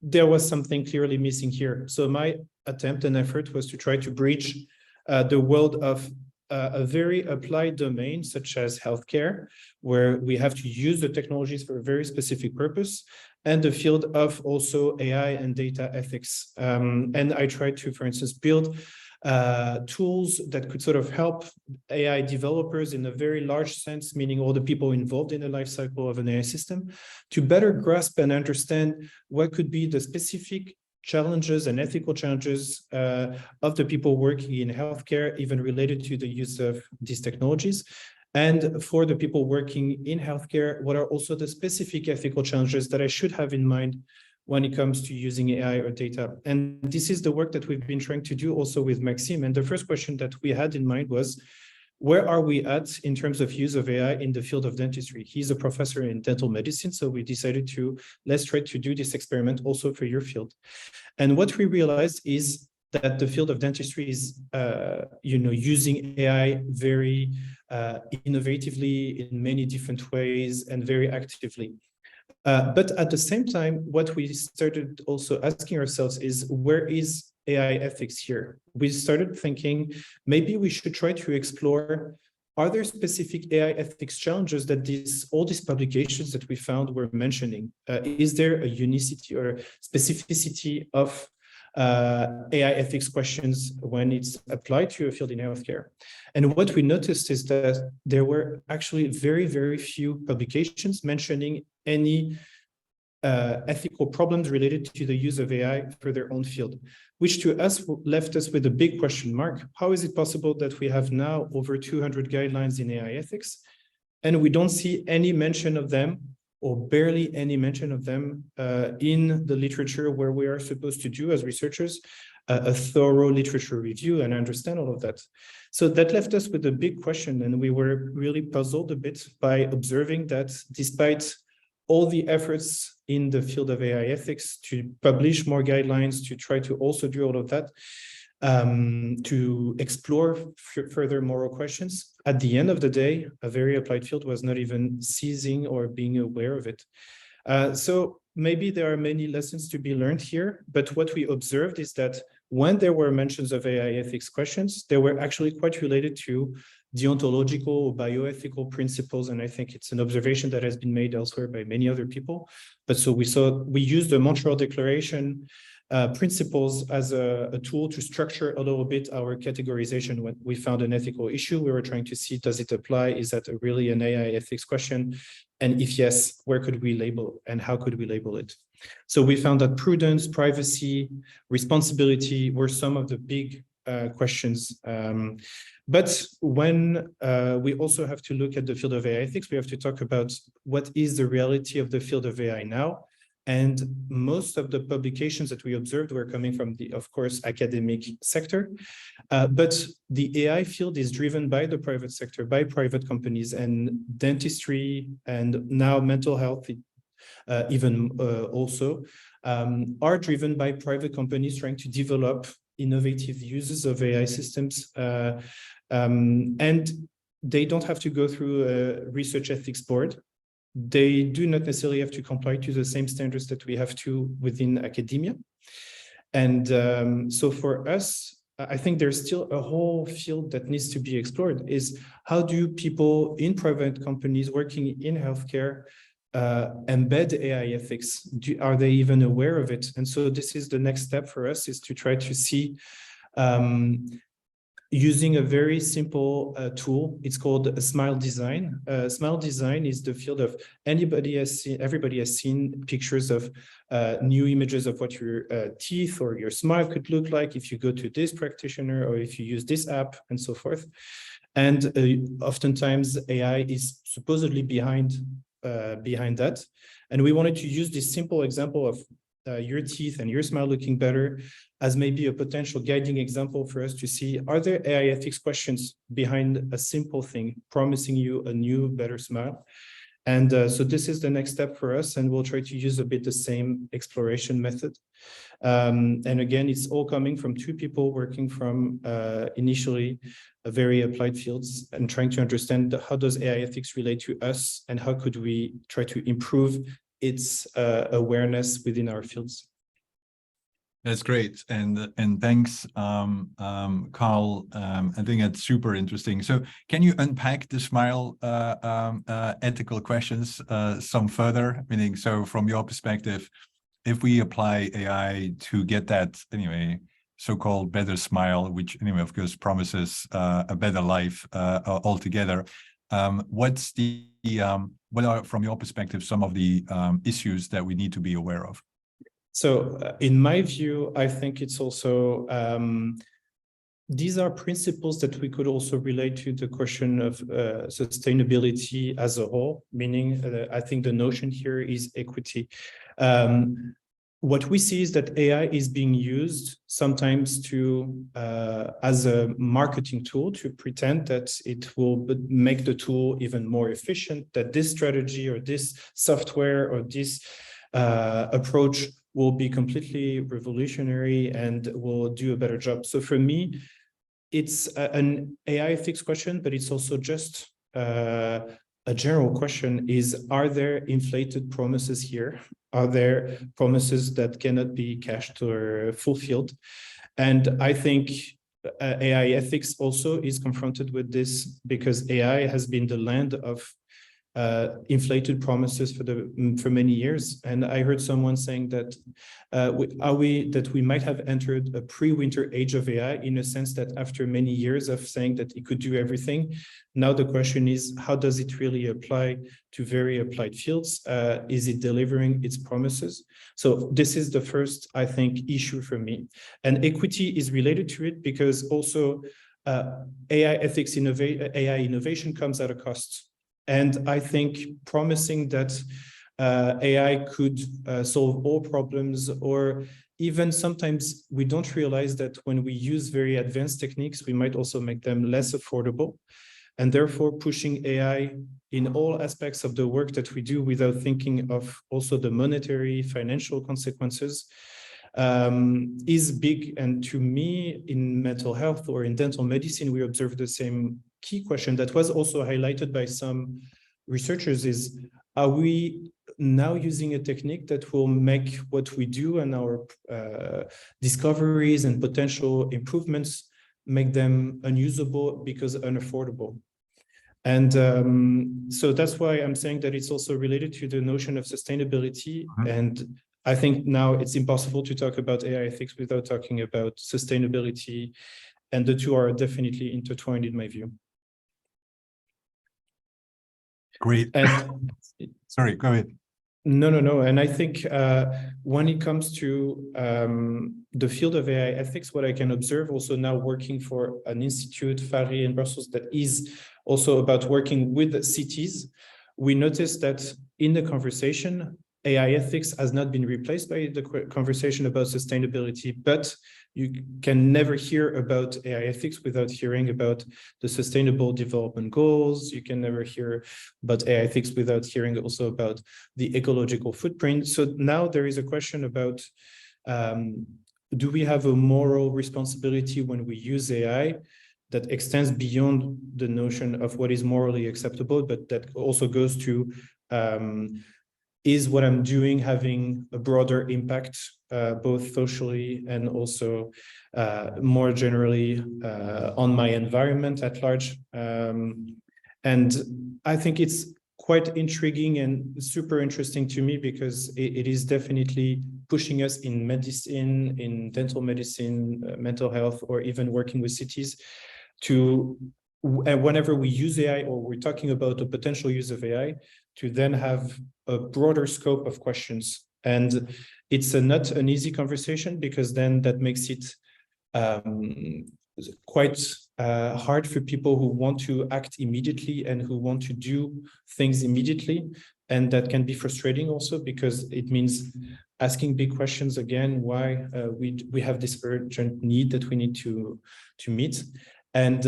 E: there was something clearly missing here. So my attempt and effort was to try to bridge the world of a very applied domain, such as healthcare, where we have to use the technologies for a very specific purpose, and the field of also AI and data ethics. And I tried to, for instance, build tools that could sort of help AI developers in a very large sense, meaning all the people involved in the life cycle of an AI system, to better grasp and understand what could be the specific challenges and ethical challenges of the people working in healthcare, even related to the use of these technologies. And for the people working in healthcare, what are also the specific ethical challenges that I should have in mind when it comes to using AI or data? And this is the work that we've been trying to do also with Maxime. And the first question that we had in mind was, where are we at in terms of use of AI in the field of dentistry? He's a professor in dental medicine, so we decided to, let's try to do this experiment also for your field. And what we realized is that the field of dentistry is, using AI very innovatively in many different ways and very actively. But at the same time, what we started also asking ourselves is, where is AI ethics here? We started thinking, maybe we should try to explore, are there specific AI ethics challenges that all these publications that we found were mentioning? Is there a unicity or specificity of AI ethics questions when it's applied to a field in healthcare? And what we noticed is that there were actually very, very few publications mentioning any ethical problems related to the use of AI for their own field, which to us left us with a big question mark. How is it possible that we have now over 200 guidelines in AI ethics, and we don't see any mention of them, or barely any mention of them in the literature where we are supposed to do as researchers a thorough literature review and understand all of that? So that left us with a big question, and we were really puzzled a bit by observing that despite all the efforts in the field of AI ethics to publish more guidelines, to try to also do all of that, to explore further moral questions, at the end of the day, a very applied field was not even seizing or being aware of it. So maybe there are many lessons to be learned here, but what we observed is that when there were mentions of AI ethics questions, they were actually quite related to deontological or bioethical principles. And I think it's an observation that has been made elsewhere by many other people. But so we used the Montreal Declaration principles as a tool to structure a little bit our categorization. When we found an ethical issue, we were trying to see, does it apply? Is that really an AI ethics question? And if yes, where could we label and how could we label it? So we found that prudence, privacy, responsibility were some of the big questions. But when we also have to look at the field of AI ethics, we have to talk about what is the reality of the field of AI now. And most of the publications that we observed were coming from the, of course, academic sector. But the AI field is driven by the private sector, by private companies, and dentistry and now mental health even also are driven by private companies trying to develop innovative uses of AI systems. And they don't have to go through a research ethics board. They do not necessarily have to comply to the same standards that we have to within academia. And so for us, I think there's still a whole field that needs to be explored, is how do people in private companies working in healthcare embed AI ethics? Are they even aware of it? And so this is the next step for us, is to try to see using a very simple tool. It's called a smile design. Smile design is the field of everybody has seen pictures of new images of what your teeth or your smile could look like if you go to this practitioner or if you use this app and so forth. And oftentimes AI is supposedly behind that. And we wanted to use this simple example of your teeth and your smile looking better as maybe a potential guiding example for us to see, are there AI ethics questions behind a simple thing, promising you a new, better smile? And so this is the next step for us, and we'll try to use a bit the same exploration method. And again, it's all coming from two people working from initially very applied fields and trying to understand how does AI ethics relate to us and how could we try to improve its awareness within our fields.
A: That's great, and thanks, Carl. I think that's super interesting. So, can you unpack the smile ethical questions some further? Meaning, so from your perspective, if we apply AI to get that anyway, so-called better smile, which anyway, of course, promises a better life altogether. What are, from your perspective, some of the issues that we need to be aware of?
E: So in my view, I think it's also these are principles that we could also relate to the question of sustainability as a whole, meaning I think the notion here is equity. What we see is that AI is being used sometimes to as a marketing tool to pretend that it will make the tool even more efficient, that this strategy or this software or this approach will be completely revolutionary and will do a better job. So for me, it's an AI ethics question, but it's also just a general question is, are there inflated promises here? Are there promises that cannot be cashed or fulfilled? And I think AI ethics also is confronted with this because AI has been the land of inflated promises for many years. And I heard someone saying that we might have entered a pre-winter age of AI, in a sense that after many years of saying that it could do everything, now the question is, how does it really apply to very applied fields? Is it delivering its promises? So this is the first, I think, issue for me. And equity is related to it because also AI ethics, AI innovation comes at a cost. And I think promising that AI could solve all problems, or even sometimes we don't realize that when we use very advanced techniques, we might also make them less affordable. And therefore pushing AI in all aspects of the work that we do without thinking of also the monetary, financial consequences is big. And to me, in mental health or in dental medicine, we observe the same key question that was also highlighted by some researchers is, are we now using a technique that will make what we do and our discoveries and potential improvements, make them unusable because unaffordable? And so that's why I'm saying that it's also related to the notion of sustainability. And I think now it's impossible to talk about AI ethics without talking about sustainability. And the two are definitely intertwined in my view.
A: Great.
E: And
A: sorry, go ahead.
E: No. And I think when it comes to the field of AI ethics, what I can observe also now working for an institute, FARI in Brussels, that is also about working with cities, we noticed that in the conversation, AI ethics has not been replaced by the conversation about sustainability, but you can never hear about AI ethics without hearing about the Sustainable Development Goals. You can never hear about AI ethics without hearing also about the ecological footprint. So now there is a question about, do we have a moral responsibility when we use AI that extends beyond the notion of what is morally acceptable, but that also goes to, is what I'm doing having a broader impact, both socially and also more generally on my environment at large? And I think it's quite intriguing and super interesting to me because it is definitely pushing us in medicine, in dental medicine, mental health, or even working with cities to, whenever we use AI or we're talking about the potential use of AI, to then have a broader scope of questions. And it's not an easy conversation because then that makes it quite hard for people who want to act immediately and who want to do things immediately. And that can be frustrating also because it means asking big questions again, why we have this urgent need that we need to meet. And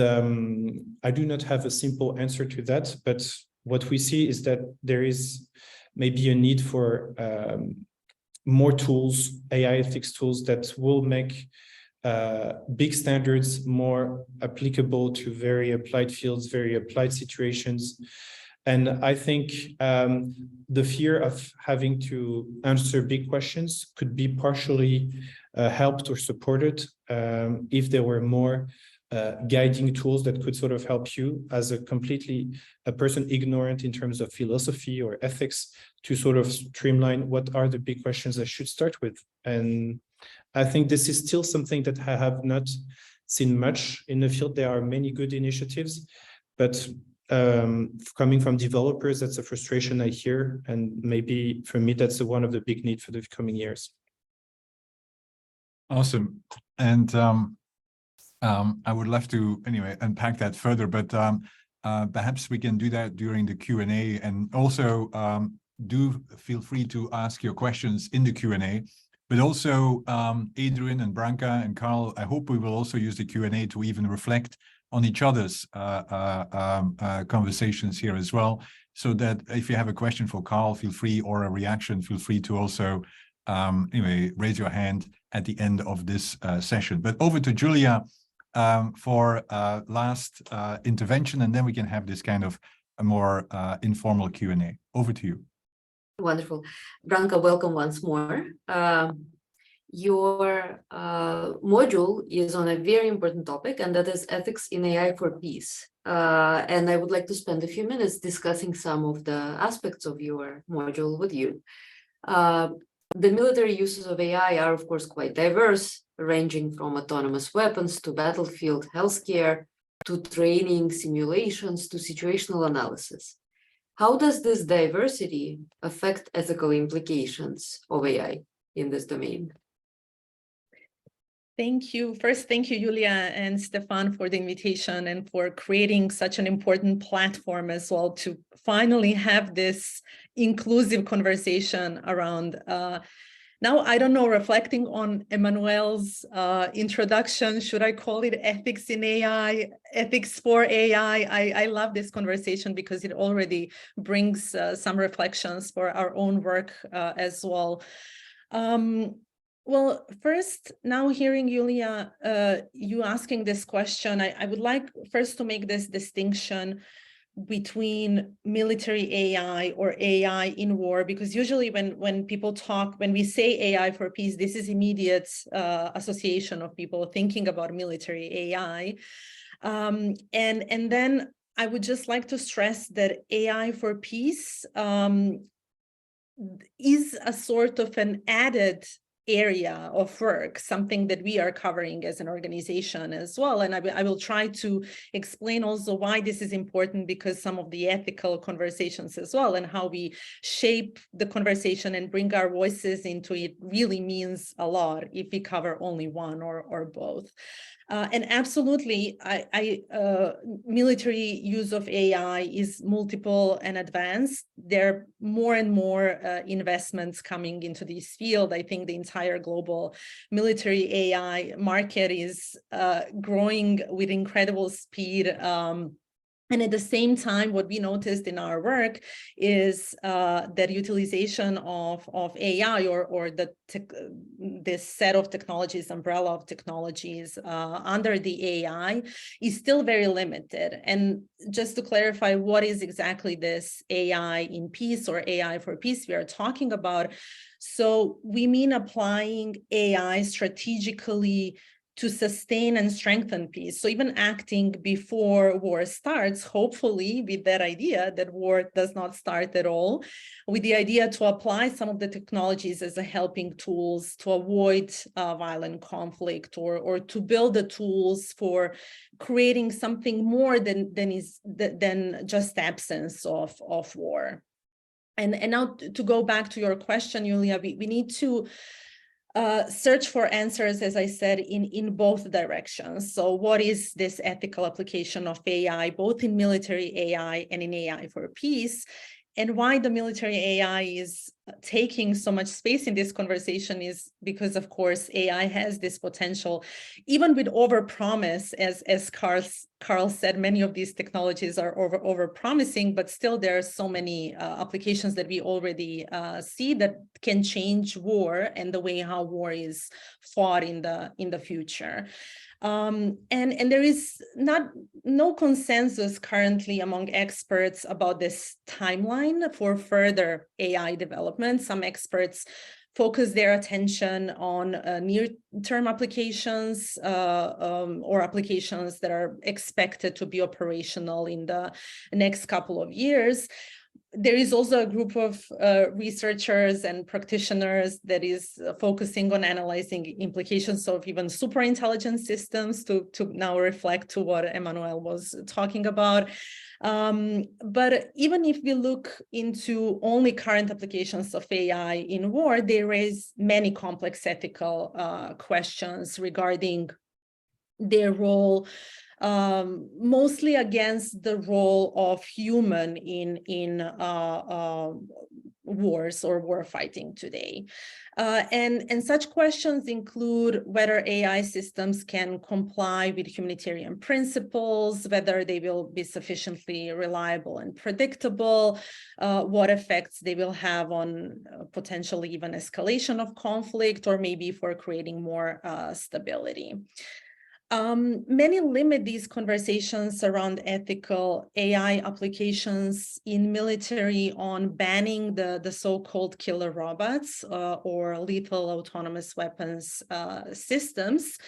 E: I do not have a simple answer to that, but what we see is that there is maybe a need for more tools, AI ethics tools that will make big standards more applicable to very applied fields, very applied situations. And I think the fear of having to answer big questions could be partially helped or supported if there were more guiding tools that could sort of help you as a person ignorant in terms of philosophy or ethics to sort of streamline what are the big questions I should start with. And I think this is still something that I have not seen much in the field. There are many good initiatives, but coming from developers, that's a frustration I hear. And maybe for me, that's one of the big needs for the coming years.
A: Awesome. And I would love to anyway unpack that further, but perhaps we can do that during the Q&A, and also do feel free to ask your questions in the Q&A. But also Adrian and Branka and Carl, I hope we will also use the Q&A to even reflect on each other's conversations here as well, so that if you have a question for Carl, feel free, or a reaction, feel free to also anyway raise your hand at the end of this session. But over to Julia for last intervention, and then we can have this kind of a more informal Q&A. Over to you.
B: Wonderful. Branka, welcome once more. Your module is on a very important topic, and that is ethics in AI for peace. And I would like to spend a few minutes discussing some of the aspects of your module with you. The military uses of AI are, of course, quite diverse, ranging from autonomous weapons to battlefield healthcare, to training simulations, to situational analysis. How does this diversity affect ethical implications of AI in this domain?
F: Thank you. First, thank you, Julia and Stefan, for the invitation and for creating such an important platform as well to finally have this inclusive conversation around now, I don't know, reflecting on Emmanuel's introduction, should I call it ethics in AI, ethics for AI? I love this conversation because it already brings some reflections for our own work as well. Well, first, now hearing Julia, you asking this question, I would like first to make this distinction between military AI or AI in war, because usually when people talk, when we say AI for peace, this is immediate association of people thinking about military AI. And then I would just like to stress that AI for peace is a sort of an added area of work, something that we are covering as an organization as well. And I will try to explain also why this is important, because some of the ethical conversations as well and how we shape the conversation and bring our voices into it really means a lot if we cover only one or both. And absolutely, military use of AI is multiple and advanced. There are more and more investments coming into this field. I think the entire global military AI market is growing with incredible speed. And at the same time, what we noticed in our work is that utilization of AI or this set of technologies, umbrella of technologies under the AI is still very limited. And just to clarify, what is exactly this AI in peace or AI for peace we are talking about? So we mean applying AI strategically to sustain and strengthen peace. So even acting before war starts, hopefully with that idea that war does not start at all, with the idea to apply some of the technologies as a helping tools to avoid violent conflict or to build the tools for creating something more than just absence of war. And now to go back to your question, Julia, we need to search for answers, as I said, in both directions. So what is this ethical application of AI, both in military AI and in AI for peace? And why the military AI is taking so much space in this conversation is because, of course, AI has this potential, even with overpromise, as Carl said, many of these technologies are over-promising, but still there are so many applications that we already see that can change war and the way how war is fought in the future. And there is no consensus currently among experts about this timeline for further AI development. Some experts focus their attention on near-term applications or applications that are expected to be operational in the next couple of years. There is also a group of researchers and practitioners that is focusing on analyzing implications of even super intelligent systems to now reflect to what Emmanuel was talking about. But even if we look into only current applications of AI in war, they raise many complex ethical questions regarding their role mostly against the role of human in wars or war fighting today. And such questions include whether AI systems can comply with humanitarian principles, whether they will be sufficiently reliable and predictable, what effects they will have on potentially even escalation of conflict, or maybe for creating more stability. Many limit these conversations around ethical AI applications in military on banning the so-called killer robots or lethal autonomous weapons systems.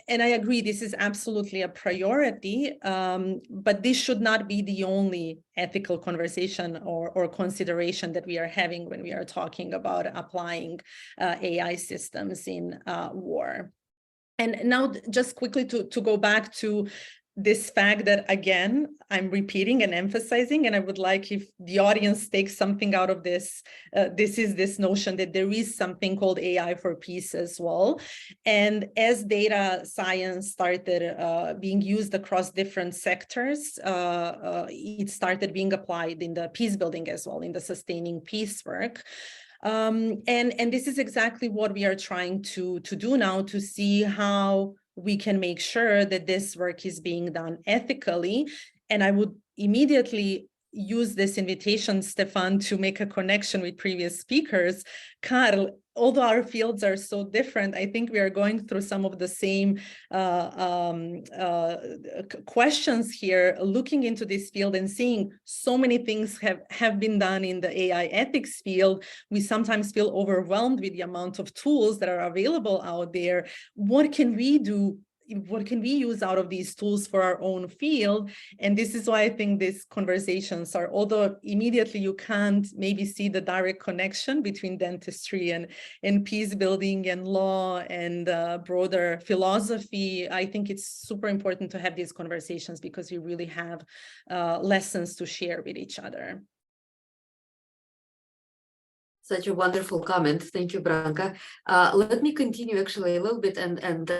F: And I agree, this is absolutely a priority, but this should not be the only ethical conversation or consideration that we are having when we are talking about applying AI systems in war. And now just quickly to go back to this fact that, again, I'm repeating and emphasizing, and I would like if the audience takes something out of this, this is this notion that there is something called AI for peace as well. And as data science started being used across different sectors, it started being applied in the peace building as well, in the sustaining peace work. And this is exactly what we are trying to do now, to see how we can make sure that this work is being done ethically. And I would immediately use this invitation, Stefan, to make a connection with previous speakers. Karl, although our fields are so different, I think we are going through some of the same questions here, looking into this field and seeing so many things have been done in the AI ethics field. We sometimes feel overwhelmed with the amount of tools that are available out there. What can we do? What can we use out of these tools for our own field? And this is why I think these conversations are, although immediately you can't maybe see the direct connection between dentistry and peace building and law and broader philosophy, I think it's super important to have these conversations because we really have lessons to share with each other.
B: Such a wonderful comment. Thank you, Branka. Let me continue actually a little bit and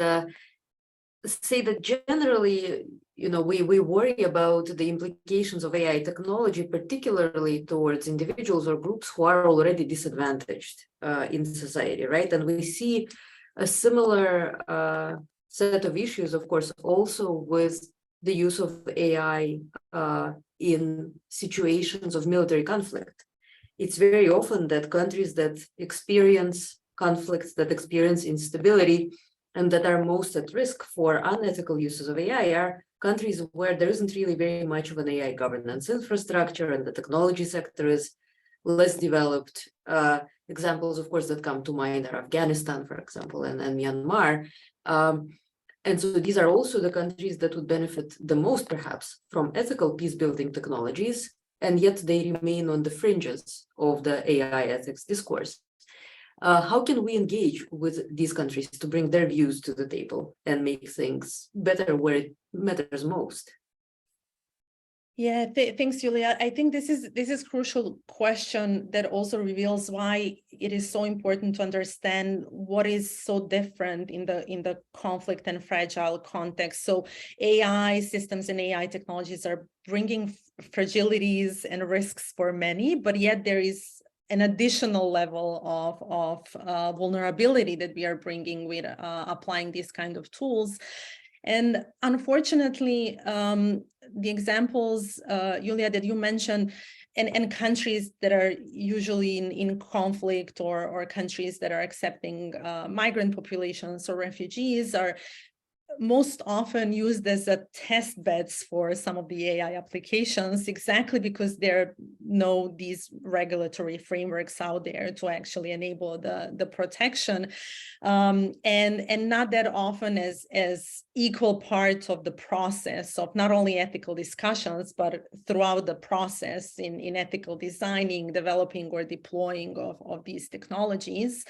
B: say that generally, we worry about the implications of AI technology, particularly towards individuals or groups who are already disadvantaged in society, right? And we see a similar set of issues, of course, also with the use of AI in situations of military conflict. It's very often that countries that experience conflicts, that experience instability, and that are most at risk for unethical uses of AI are countries where there isn't really very much of an AI governance infrastructure and the technology sector is less developed. Examples, of course, that come to mind are Afghanistan, for example, and Myanmar. And so these are also the countries that would benefit the most, perhaps, from ethical peace-building technologies, and yet they remain on the fringes of the AI ethics discourse. How can we engage with these countries to bring their views to the table and make things better where it matters most?
F: Yeah, thanks, Julia. I think this is crucial question that also reveals why it is so important to understand what is so different in the conflict and fragile context. So AI systems and AI technologies are bringing fragilities and risks for many, but yet there is an additional level of vulnerability that we are bringing with applying these kind of tools. And unfortunately, the examples, Julia, that you mentioned, and countries that are usually in conflict or countries that are accepting migrant populations or refugees are most often used as a test beds for some of the AI applications, exactly because there are no these regulatory frameworks out there to actually enable the protection, and not that often as equal part of the process of not only ethical discussions, but throughout the process in ethical designing, developing, or deploying of these technologies.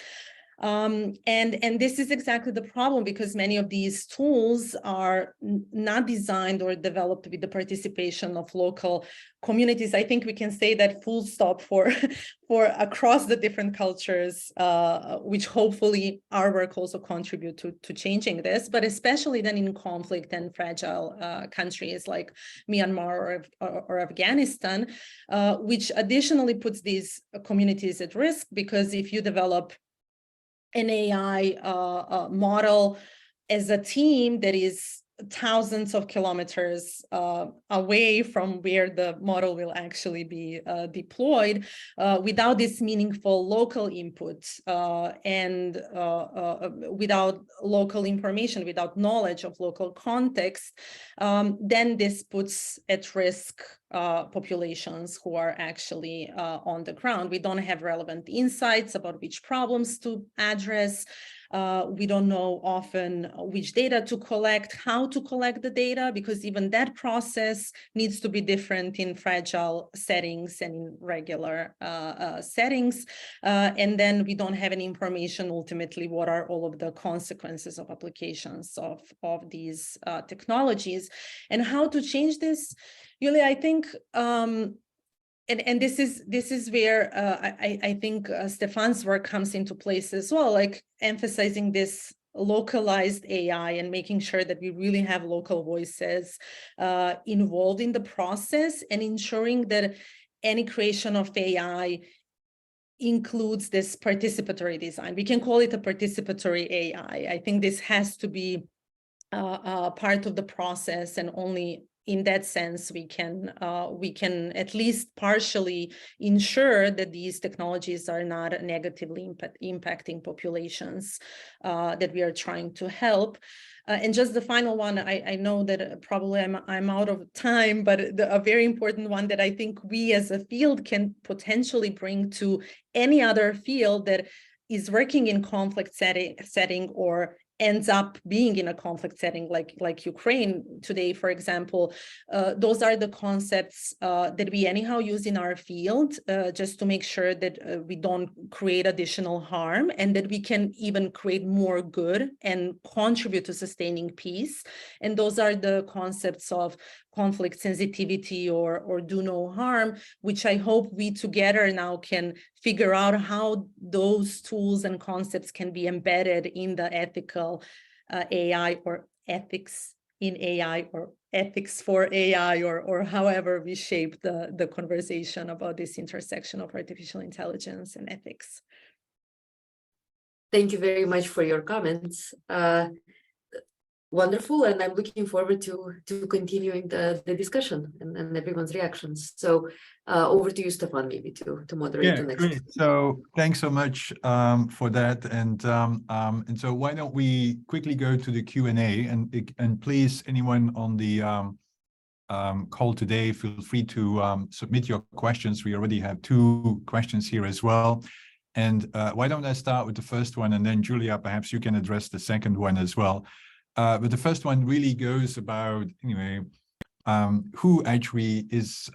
F: And this is exactly the problem, because many of these tools are not designed or developed with the participation of local communities. I think we can say that full stop for across the different cultures, which hopefully our work also contribute to changing this, but especially then in conflict and fragile countries like Myanmar or Afghanistan, which additionally puts these communities at risk, because if you develop an AI model as a team that is thousands of kilometers away from where the model will actually be deployed, without this meaningful local input and without local information, without knowledge of local context, then this puts at risk populations who are actually on the ground. We don't have relevant insights about which problems to address. We don't know often which data to collect, how to collect the data, because even that process needs to be different in fragile settings and in regular settings. And then we don't have any information ultimately what are all of the consequences of applications of these technologies, and how to change this. Yulia, I think and this is where I think Stefan's work comes into place as well, like emphasizing this localized AI and making sure that we really have local voices involved in the process, and ensuring that any creation of AI includes this participatory design. We can call it a participatory AI. I think this has to be part of the process, and only in that sense, we can at least partially ensure that these technologies are not negatively impacting populations that we are trying to help. And just the final one, I know that probably I'm out of time, but a very important one that I think we as a field can potentially bring to any other field that is working in conflict setting or ends up being in a conflict setting like Ukraine today, for example. Those are the concepts that we anyhow use in our field, just to make sure that we don't create additional harm, and that we can even create more good and contribute to sustaining peace. And those are the concepts of conflict sensitivity or do no harm, which I hope we together now can figure out how those tools and concepts can be embedded in the ethical AI, or ethics in AI, or ethics for AI, or however we shape the conversation about this intersection of artificial intelligence and ethics.
B: Thank you very much for your comments. Wonderful, and I'm looking forward to continuing the discussion and everyone's reactions. So over to you, Stefan, maybe to moderate the next.
A: Great. So thanks so much for that, and so why don't we quickly go to the Q&A, and please, anyone on the call today, feel free to submit your questions. We already have 2 questions here as well. And why don't I start with the first one, and then Julia, perhaps you can address the second one as well. But the first one really goes about, anyway, who actually is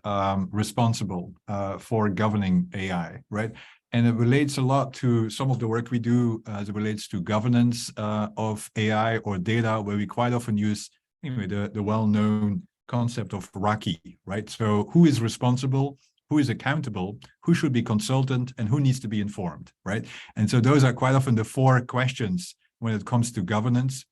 A: responsible for governing AI, right? And it relates a lot to some of the work we do as it relates to governance of AI or data, where we quite often use, anyway, the well-known concept of RACI, right? So who is responsible, who is accountable, who should be consultant, and who needs to be informed, right? And so those are quite often the 4 questions when it comes to governance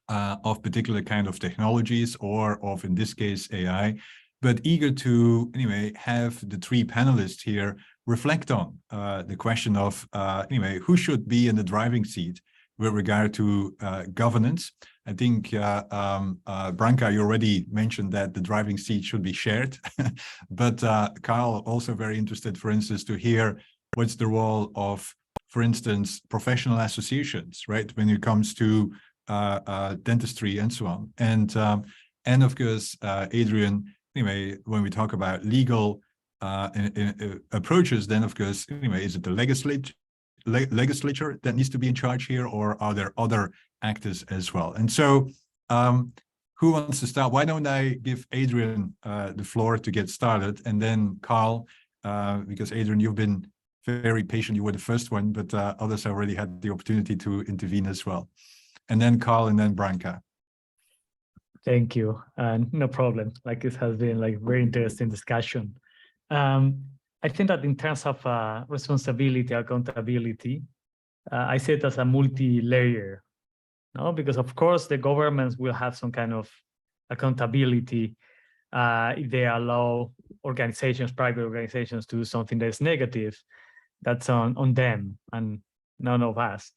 A: of particular kind of technologies, or of, in this case, AI. But eager to, anyway, have the 3 panelists here reflect on the question of, anyway, who should be in the driving seat with regard to governance. I think, Branka, you already mentioned that the driving seat should be shared. But Carl, also very interested, for instance, to hear what's the role of, for instance, professional associations, right, when it comes to dentistry and so on. And of course, Adrian, anyway, when we talk about legal approaches, then of course, anyway, is it the legislature that needs to be in charge here, or are there other actors as well? And so who wants to start? Why don't I give Adrian the floor to get started, and then Carl, because Adrian, you've been very patient. You were the first one, but others already had the opportunity to intervene as well. And then Carl, and then Branka.
C: Thank you. No problem. Like, it has been like very interesting discussion. I think that in terms of responsibility, accountability, I see it as a multi-layer, no? Because of course the governments will have some kind of accountability if they allow organizations, private organizations, to do something that is negative. That's on them and none of us.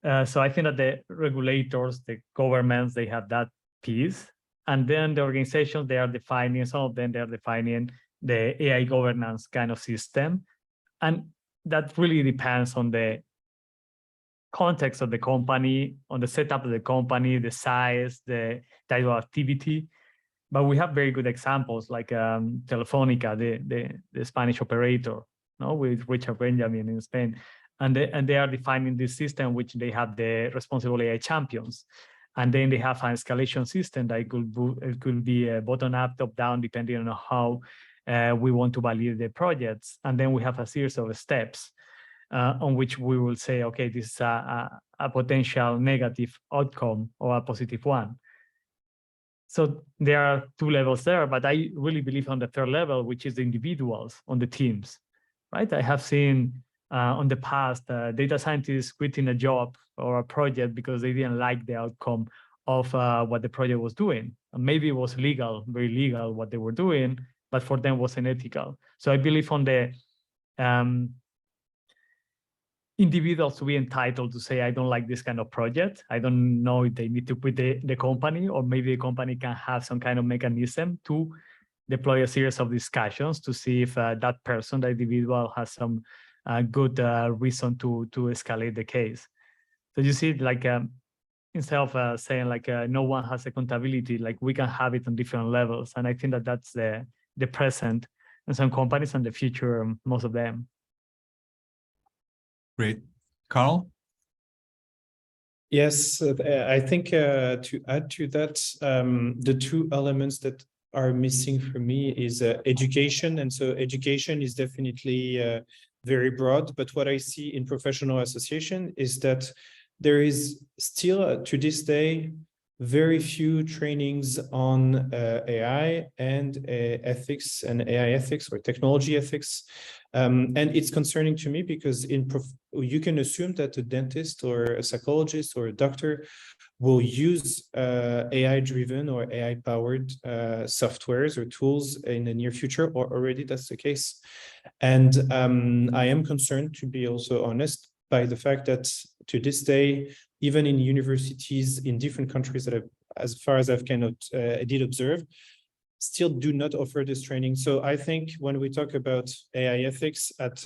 C: So I think that the regulators, the governments, they have that piece. And then the organizations, they are defining, some of them, they are defining the AI governance kind of system. And that really depends on the context of the company, on the setup of the company, the size, the type of activity. But we have very good examples like Telefónica, the Spanish operator, no, with Richard Benjamin in Spain. And they are defining this system, which they have the responsible AI champions. And then they have an escalation system that it could be a bottom-up, top-down, depending on how we want to validate the projects. And then we have a series of steps on which we will say, okay, this is a potential negative outcome or a positive one. So there are two levels there, but I really believe on the third level, which is the individuals on the teams, right? I have seen on the past data scientists quitting a job or a project because they didn't like the outcome of what the project was doing. And maybe it was legal, very legal what they were doing, but for them wasn't ethical. So I believe on the individuals to be entitled to say, I don't like this kind of project. I don't know if they need to quit the company, or maybe the company can have some kind of mechanism to deploy a series of discussions to see if that person, the individual, has some good reason to escalate the case. So you see, like, instead of saying like no one has accountability, like we can have it on different levels. And I think that that's the present in some companies and the future, most of them.
A: Great. Carl?
E: Yes, I think to add to that, the two elements that are missing for me is education. And so education is definitely very broad, but what I see in professional association is that there is still to this day very few trainings on AI and ethics and AI ethics or technology ethics. And it's concerning to me because you can assume that a dentist or a psychologist or a doctor will use AI-driven or AI-powered softwares or tools in the near future, or already that's the case. And I am concerned, to be also honest, by the fact that to this day, even in universities in different countries that as far as I did observe, still do not offer this training. So I think when we talk about AI ethics at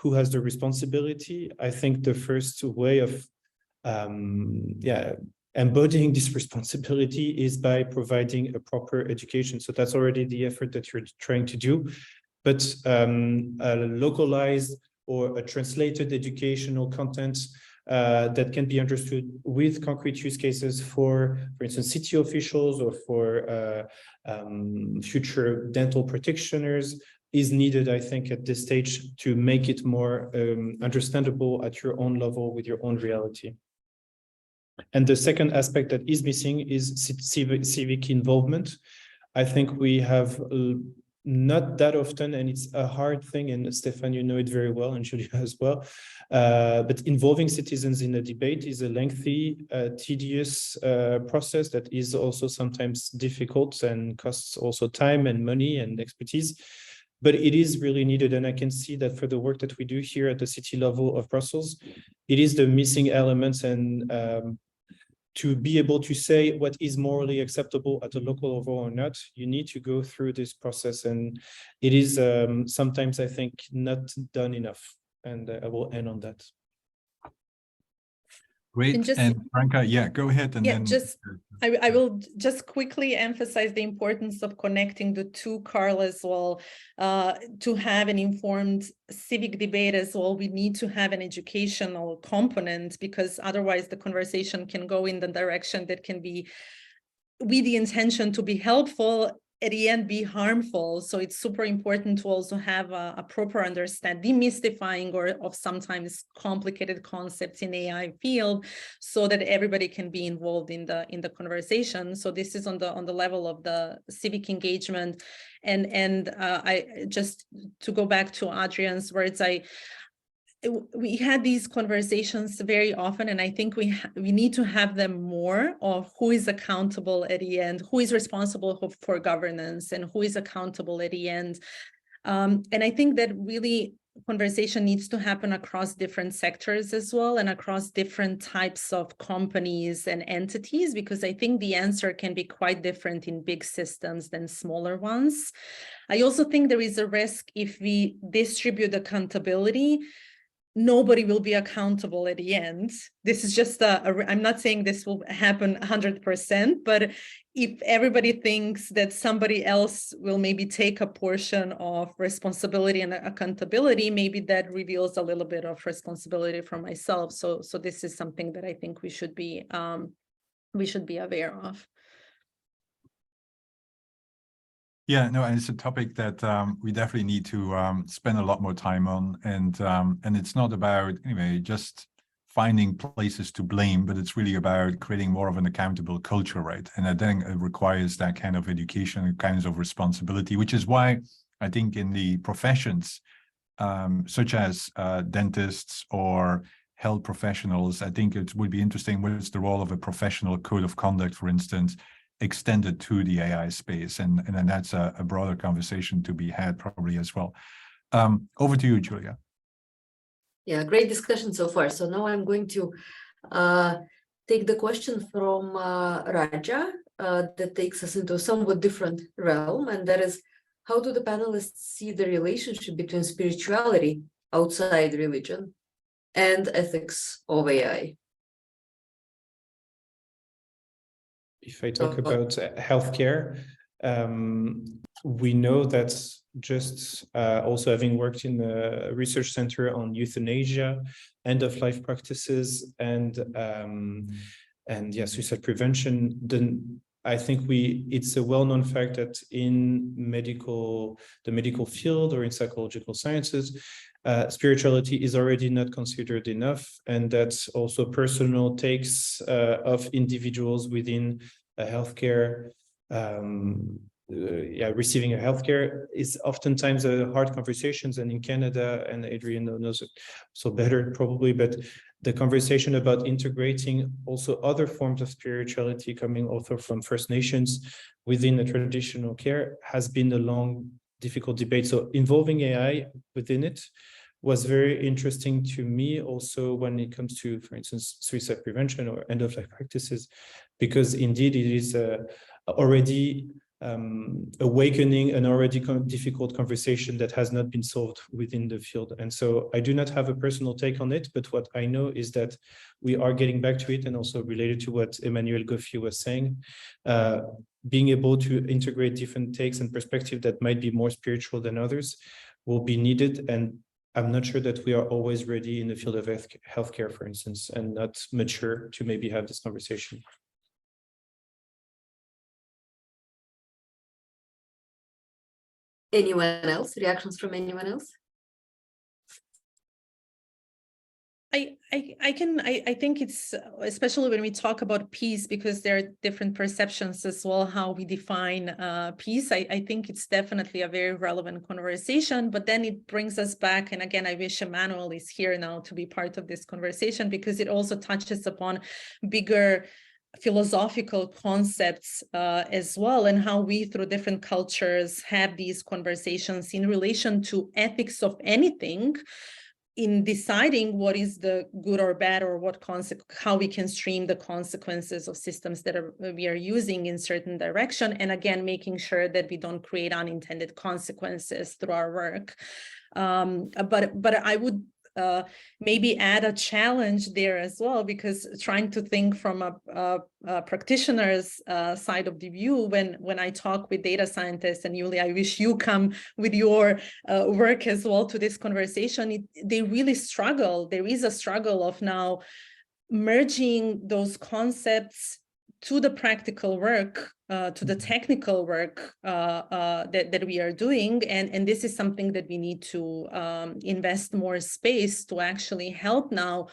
E: who has the responsibility, I think the first way of embodying this responsibility is by providing a proper education. So that's already the effort that you're trying to do. But a localized or a translated educational content that can be understood with concrete use cases for instance, city officials or for future dental practitioners is needed, I think, at this stage to make it more understandable at your own level with your own reality. And the second aspect that is missing is civic involvement. I think we have not that often, and it's a hard thing, and Stefan, you know it very well, and Julia as well, but involving citizens in a debate is a lengthy, tedious process that is also sometimes difficult and costs also time and money and expertise, but it is really needed. And I can see that for the work that we do here at the city level of Brussels, it is the missing elements. And to be able to say what is morally acceptable at a local level or not, you need to go through this process. And it is sometimes, I think, not done enough. And I will end on that.
A: Great. And Branka, yeah, go ahead. And then
F: I will just quickly emphasize the importance of connecting the two, Carl, as well. To have an informed civic debate as well, we need to have an educational component, because otherwise the conversation can go in the direction that can be with the intention to be helpful, at the end be harmful. So it's super important to also have a proper understanding, demystifying or of sometimes complicated concepts in AI field, so that everybody can be involved in the conversation. So this is on the level of the civic engagement, and I just to go back to Adrian's words, we had these conversations very often, and I think we need to have them more of who is accountable at the end, who is responsible for governance, and who is accountable at the end. And I think that really conversation needs to happen across different sectors as well, and across different types of companies and entities, because I think the answer can be quite different in big systems than smaller ones. I also think there is a risk if we distribute accountability, nobody will be accountable at the end. This is just I'm not saying this will happen 100%, but if everybody thinks that somebody else will maybe take a portion of responsibility and accountability, maybe that reveals a little bit of responsibility for myself. So this is something that I think we should be aware of.
A: Yeah, no, and it's a topic that we definitely need to spend a lot more time on, and it's not about anyway just finding places to blame, but it's really about creating more of an accountable culture, right? And I think it requires that kind of education and kinds of responsibility, which is why I think in the professions such as dentists or health professionals, I think it would be interesting. What is the role of a professional code of conduct, for instance, extended to the AI space, and then that's a broader conversation to be had probably as well. Over to you, Julia.
B: Yeah, great discussion so far. So now I'm going to take the question from Raja that takes us into a somewhat different realm, and that is, how do the panelists see the relationship between spirituality outside religion and ethics of AI?
E: If I talk about healthcare, we know that just also having worked in a research center on euthanasia, end-of-life practices, and suicide prevention, then I think it's a well-known fact that in the medical field or in psychological sciences, spirituality is already not considered enough, and that's also personal takes of individuals within a healthcare, receiving a healthcare is oftentimes a hard conversations. And in Canada, and Adrian knows it so better probably, but the conversation about integrating also other forms of spirituality coming also from First Nations within a traditional care has been a long, difficult debate. So involving AI within it was very interesting to me also when it comes to, for instance, suicide prevention or end-of-life practices, because indeed it is already awakening an already difficult conversation that has not been solved within the field. And so I do not have a personal take on it, but what I know is that we are getting back to it, and also related to what Emmanuel Goffi was saying, being able to integrate different takes and perspectives that might be more spiritual than others will be needed. And I'm not sure that we are always ready in the field of healthcare, for instance, and not mature to maybe have this conversation.
B: Anyone else? Reactions from anyone else?
F: I think it's, especially when we talk about peace, because there are different perceptions as well, how we define peace. I think it's definitely a very relevant conversation, but then it brings us back. And again, I wish Emmanuel is here now to be part of this conversation, because it also touches upon bigger philosophical concepts as well, and how we through different cultures have these conversations in relation to ethics of anything, in deciding what is the good or bad, or how we can stream the consequences of systems that we are using in certain direction, and again making sure that we don't create unintended consequences through our work. But I would maybe add a challenge there as well, because trying to think from a practitioner's side of the view, when I talk with data scientists, and Julia, I wish you come with your work as well to this conversation, they really struggle. There is a struggle of now merging those concepts to the practical work, to the technical work that we are doing. And this is something that we need to invest more space to actually help now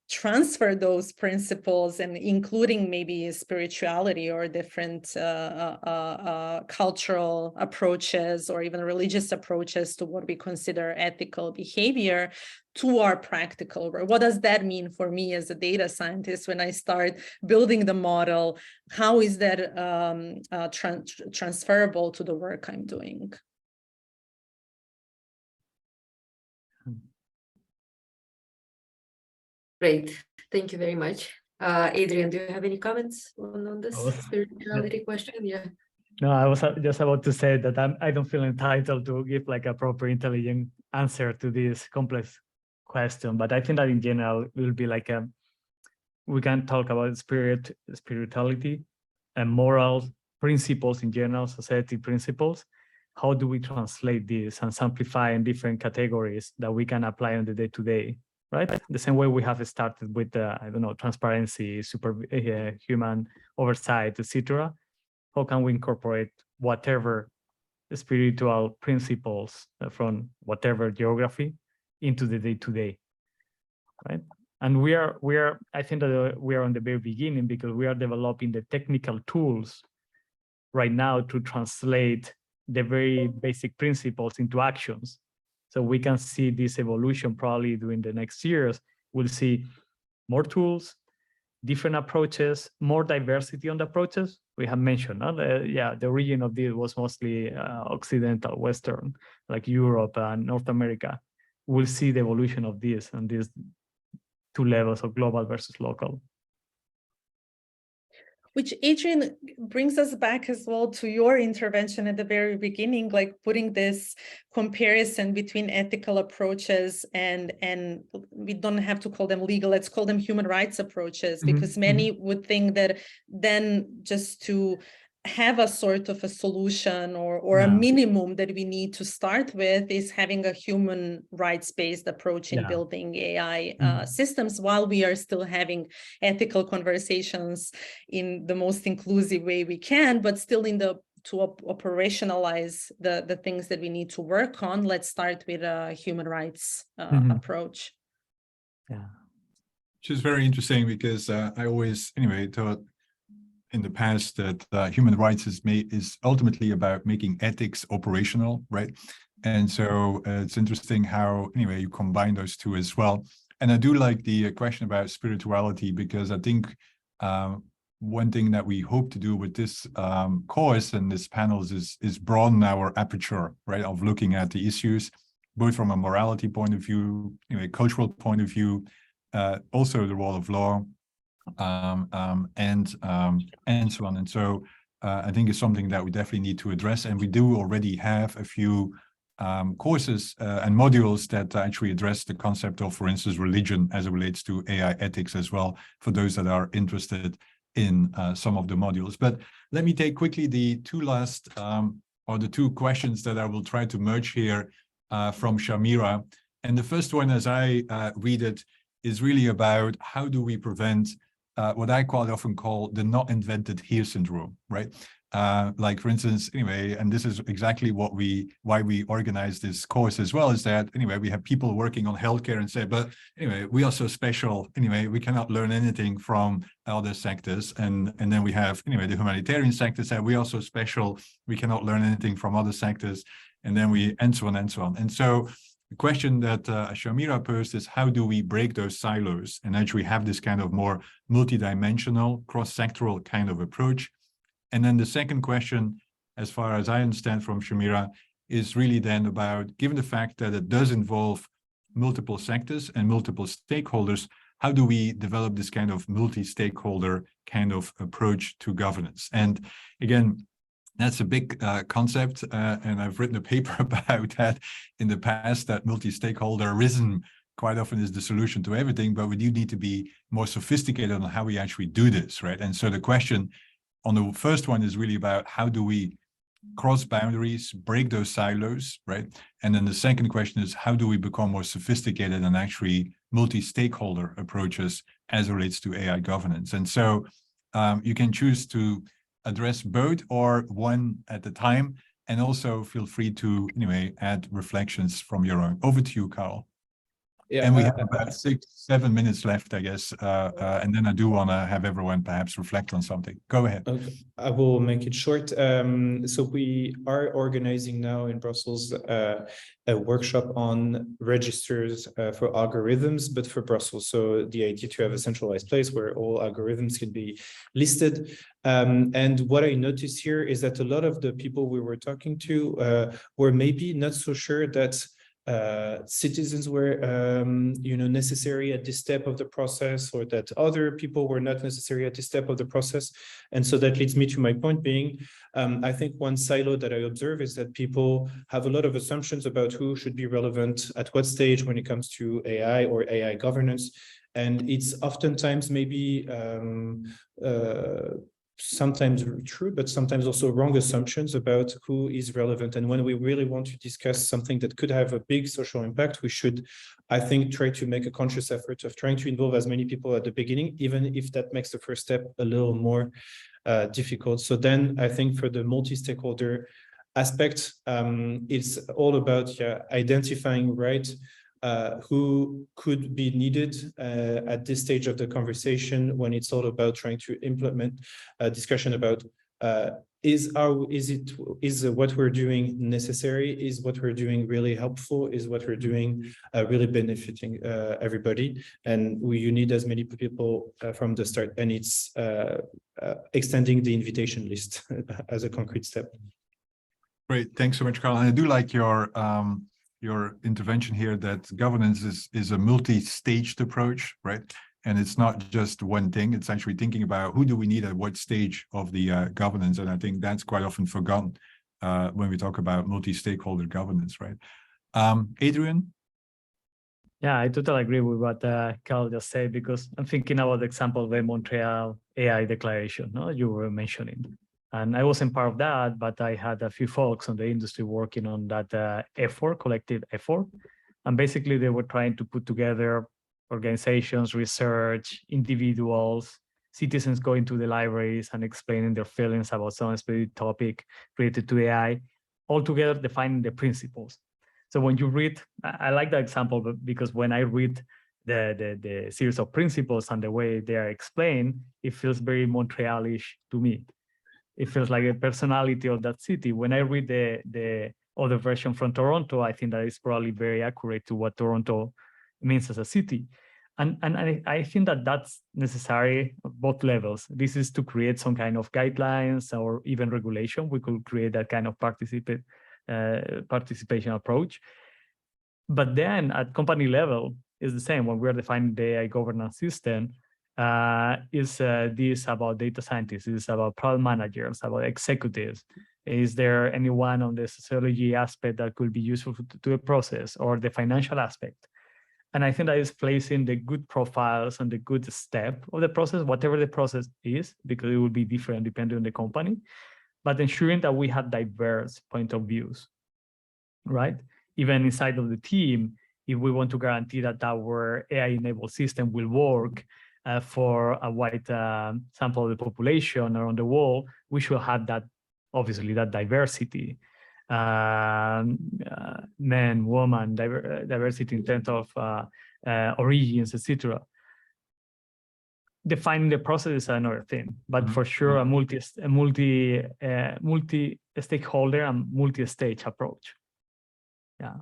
F: transfer those principles, and including maybe spirituality or different cultural approaches or even religious approaches to what we consider ethical behavior to our practical work. What does that mean for me as a data scientist when I start building the model? How is that transferable to the work I'm doing?
B: Great, thank you very much. Adrian, do you have any comments on this spirituality question? Yeah.
C: No, I was just about to say that I don't feel entitled to give like a proper intelligent answer to this complex question, but I think that in general it will be like we can talk about spirituality and moral principles in general, society principles. How do we translate this and simplify in different categories that we can apply on the day-to-day? Right? The same way we have started with, I don't know, transparency, human oversight, etc. How can we incorporate whatever spiritual principles from whatever geography into the day-to-day, right? And I think that we are on the very beginning, because we are developing the technical tools right now to translate the very basic principles into actions. So we can see this evolution probably during the next years. We'll see more tools, different approaches, more diversity on the approaches. We have mentioned, the origin of this was mostly Occidental, Western, like Europe and North America. We'll see the evolution of this and these two levels of global versus local.
F: Which, Adrian, brings us back as well to your intervention at the very beginning, like putting this comparison between ethical approaches and we don't have to call them legal, let's call them human rights approaches, because many would think that then just to have a sort of a solution or a minimum that we need to start with is having a human rights-based approach in building AI systems, while we are still having ethical conversations in the most inclusive way we can, but still in the to operationalize the things that we need to work on. Let's start with a human rights approach.
C: Yeah,
A: which is very interesting, because I always thought in the past that human rights is ultimately about making ethics operational, right? And so it's interesting how you combine those two as well. And I do like the question about spirituality, because I think one thing that we hope to do with this course and this panels is broaden our aperture, right, of looking at the issues, both from a morality point of view, a cultural point of view, also the role of law, and so on. And so I think it's something that we definitely need to address, and we do already have a few courses and modules that actually address the concept of, for instance, religion as it relates to AI ethics as well, for those that are interested in some of the modules. But let me take quickly the two last or the two questions that I will try to merge here from Shamira. And the first one, as I read it, is really about how do we prevent what I quite often call the not invented here syndrome, right? Like, for instance, and this is exactly why we organize this course as well, is that, we have people working on healthcare and say, but we are so special, we cannot learn anything from other sectors. And then we have, the humanitarian sector say, we are so special, we cannot learn anything from other sectors. And then and so on and so on. And so the question that Shamira posed is, how do we break those silos and actually have this kind of more multidimensional, cross-sectoral kind of approach? And then the second question, as far as I understand from Shamira, is really then about, given the fact that it does involve multiple sectors and multiple stakeholders, how do we develop this kind of multi-stakeholder kind of approach to governance? And again, that's a big concept, and I've written a paper about that in the past, that multi-stakeholderism quite often is the solution to everything, but we do need to be more sophisticated on how we actually do this, right? And so the question on the first one is really about how do we cross boundaries, break those silos, right? And then the second question is, how do we become more sophisticated and actually multi-stakeholder approaches as it relates to AI governance? And so You can choose to address both or one at a time, and also feel free to, anyway, add reflections from your own. Over to you, Carl.
E: Yeah,
A: and we have about 6-7 minutes left, I guess. And then I do want to have everyone perhaps reflect on something. Go ahead.
E: Okay. I will make it short. So we are organizing now in Brussels a workshop on registers for algorithms, but for Brussels. So the idea to have a centralized place where all algorithms can be listed. And what I noticed here is that a lot of the people we were talking to were maybe not so sure that citizens were necessary at this step of the process, or that other people were not necessary at this step of the process. And so that leads me to my point being, I think one silo that I observe is that people have a lot of assumptions about who should be relevant at what stage when it comes to AI or AI governance. And it's oftentimes maybe sometimes true, but sometimes also wrong assumptions about who is relevant. And when we really want to discuss something that could have a big social impact, we should, I think, try to make a conscious effort of trying to involve as many people at the beginning, even if that makes the first step a little more difficult. So then I think for the multi-stakeholder aspect, it's all about identifying who could be needed at this stage of the conversation, when it's all about trying to implement a discussion about is what we're doing necessary? Is what we're doing really helpful? Is what we're doing really benefiting everybody? And you need as many people from the start, and it's extending the invitation list as a concrete step.
A: Great, thanks so much, Carl. And I do like your intervention here, that governance is a multi-staged approach, right? And it's not just one thing, it's actually thinking about who do we need at what stage of the governance. And I think that's quite often forgotten when we talk about multi-stakeholder governance, right? Adrian?
C: Yeah, I totally agree with what Carl just said, because I'm thinking about the example of the Montreal AI Declaration you were mentioning. And I wasn't part of that, but I had a few folks on the industry working on that collective effort. And basically they were trying to put together organizations, research, individuals, citizens going to the libraries and explaining their feelings about some specific topic related to AI, all together defining the principles. So when you read, I like that example because when I read the series of principles and the way they are explained, it feels very Montrealish to me. It feels like a personality of that city. When I read the other version from Toronto, I think that is probably very accurate to what Toronto means as a city. And I think that that's necessary at both levels. This is to create some kind of guidelines or even regulation. We could create that kind of participation approach. But then at company level, it's the same. When we're defining the AI governance system, is this about data scientists? Is about product managers, about executives? Is there anyone on the sociology aspect that could be useful to the process, or the financial aspect? And I think that is placing the good profiles on the good step of the process, whatever the process is, because it will be different depending on the company, but ensuring that we have diverse point of views, right? Even inside of the team, if we want to guarantee that our AI-enabled system will work for a wide sample of the population around the world, we should have that, obviously, that diversity, men, women, diversity in terms of origins, etc. Defining the process is another thing, but for sure a multi-stakeholder and multi-stage approach. Yeah.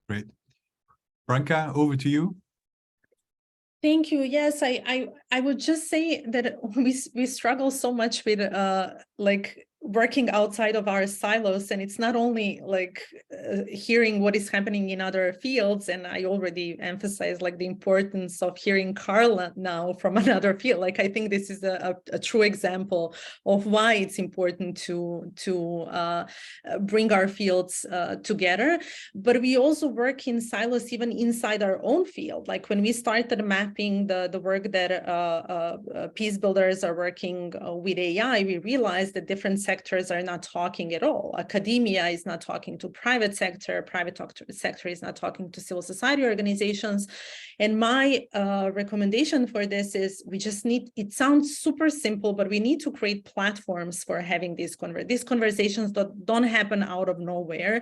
A: Great. Branka, over to you.
F: Thank you. Yes, I would just say that we struggle so much with like working outside of our silos, and it's not only like hearing what is happening in other fields, and I already emphasized like the importance of hearing Carla now from another field. Like I think this is a true example of why it's important to bring our fields together. But we also work in silos even inside our own field. Like when we started mapping the work that peace builders are working with AI, we realized that different sectors sectors are not talking at all. Academia is not talking to private sector sector is not talking to civil society organizations. And my recommendation for this is we just need, it sounds super simple, but we need to create platforms for having these conversations that don't happen out of nowhere.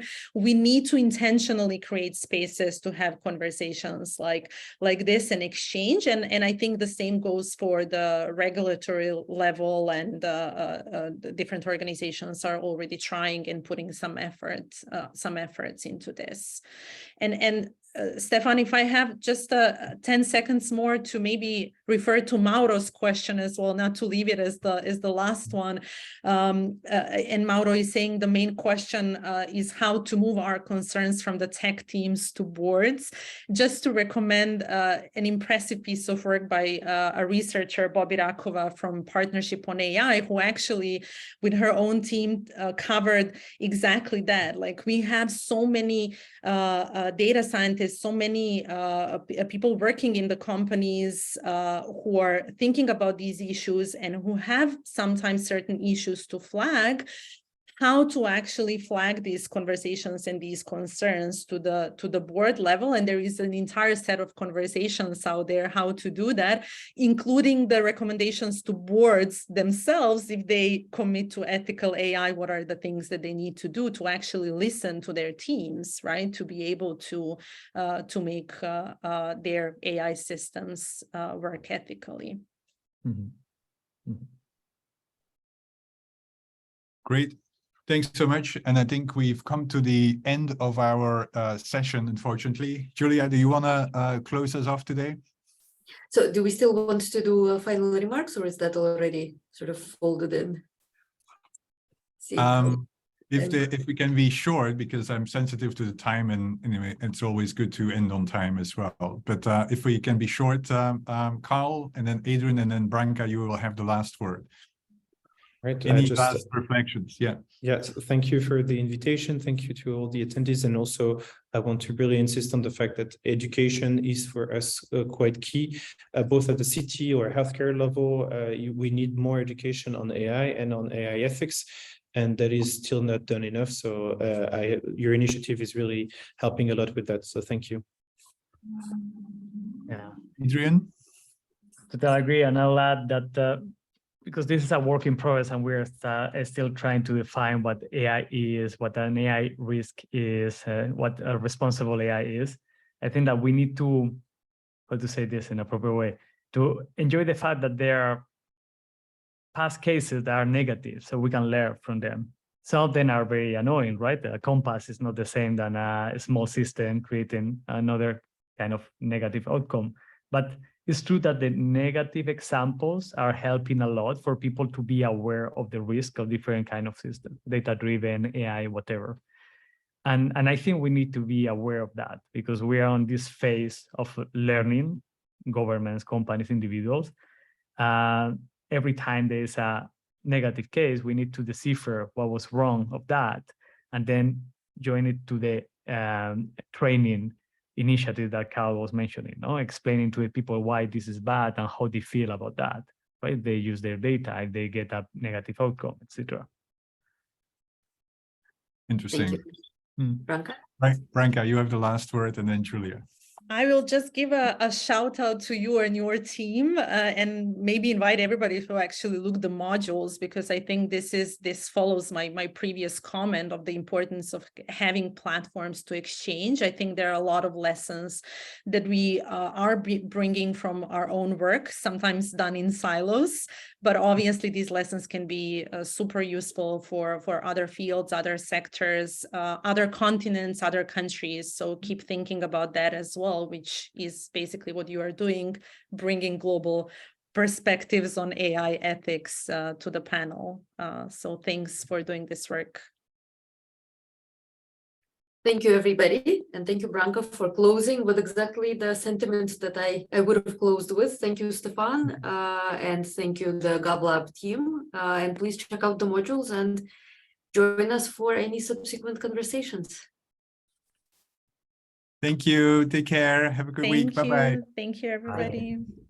F: We need to intentionally create spaces to have conversations like this and exchange. And I think the same goes for the regulatory level, and the different organizations are already trying and putting some efforts into this. And Stefan, if I have just 10 seconds more to maybe refer to Mauro's question as well, not to leave it as the last one. And Mauro is saying the main question is how to move our concerns from the tech teams to boards. Just to recommend an impressive piece of work by a researcher, Bobby Rakova from Partnership on AI, who actually, with her own team, covered exactly that. Like, we have so many data scientists, so many people working in the companies who are thinking about these issues and who have sometimes certain issues to flag, how to actually flag these conversations and these concerns to the board level. And there is an entire set of conversations out there how to do that, including the recommendations to boards themselves. If they commit to ethical AI, what are the things that they need to do to actually listen to their teams, right? To be able to make their AI systems work ethically.
C: Mm-hmm. Mm-hmm.
A: Great. Thanks so much. And I think we've come to the end of our session, unfortunately. Julia, do you want to close us off today?
B: So do we still want to do final remarks, or is that already sort of folded in?
A: If we can be short, because I'm sensitive to the time, and anyway, it's always good to end on time as well. But if we can be short, Carl, and then Adrian, and then Branka, you will have the last word.
E: Right.
A: Any last reflections? Yeah.
E: Yeah. So thank you for the invitation. Thank you to all the attendees. And also, I want to really insist on the fact that education is for us quite key, both at the city or healthcare level. We need more education on AI and on AI ethics, and that is still not done enough. So your initiative is really helping a lot with that. So thank you.
C: Yeah.
A: Adrian?
C: Totally agree. And I'll add that because this is a work in progress, and we're still trying to define what AI is, what an AI risk is, what a responsible AI is. I think that we need to, how to say this in a proper way, to enjoy the fact that there are past cases that are negative, so we can learn from them. Some of them are very annoying, right? A compass is not the same than a small system creating another kind of negative outcome. But it's true that the negative examples are helping a lot for people to be aware of the risk of different kind of systems, data-driven, AI, whatever. And I think we need to be aware of that, because we are on this phase of learning, governments, companies, individuals. Every time there's a negative case, we need to decipher what was wrong of that, and then join it to the training initiative that Carl was mentioning, explaining to the people why this is bad and how they feel about that, right? They use their data, if they get a negative outcome, etc.
A: Interesting.
B: Thank you. Branka?
A: Right, Branka, you have the last word, and then Julia.
F: I will just give a shout out to you and your team, and maybe invite everybody to actually look the modules, because I think this follows my previous comment of the importance of having platforms to exchange. I think there are a lot of lessons that we are bringing from our own work, sometimes done in silos, but obviously these lessons can be super useful for other fields, other sectors, other continents, other countries. So keep thinking about that as well, which is basically what you are doing, bringing global perspectives on AI ethics to the panel. So thanks for doing this work.
B: Thank you, everybody. And thank you, Branka, for closing with exactly the sentiments that I would have closed with. Thank you, Stefan. And thank you, the GovLab team. And please check out the modules and join us for any subsequent conversations.
A: Thank you. Take care. Have a good week. Bye-bye.
F: Thank you, everybody.
C: Bye.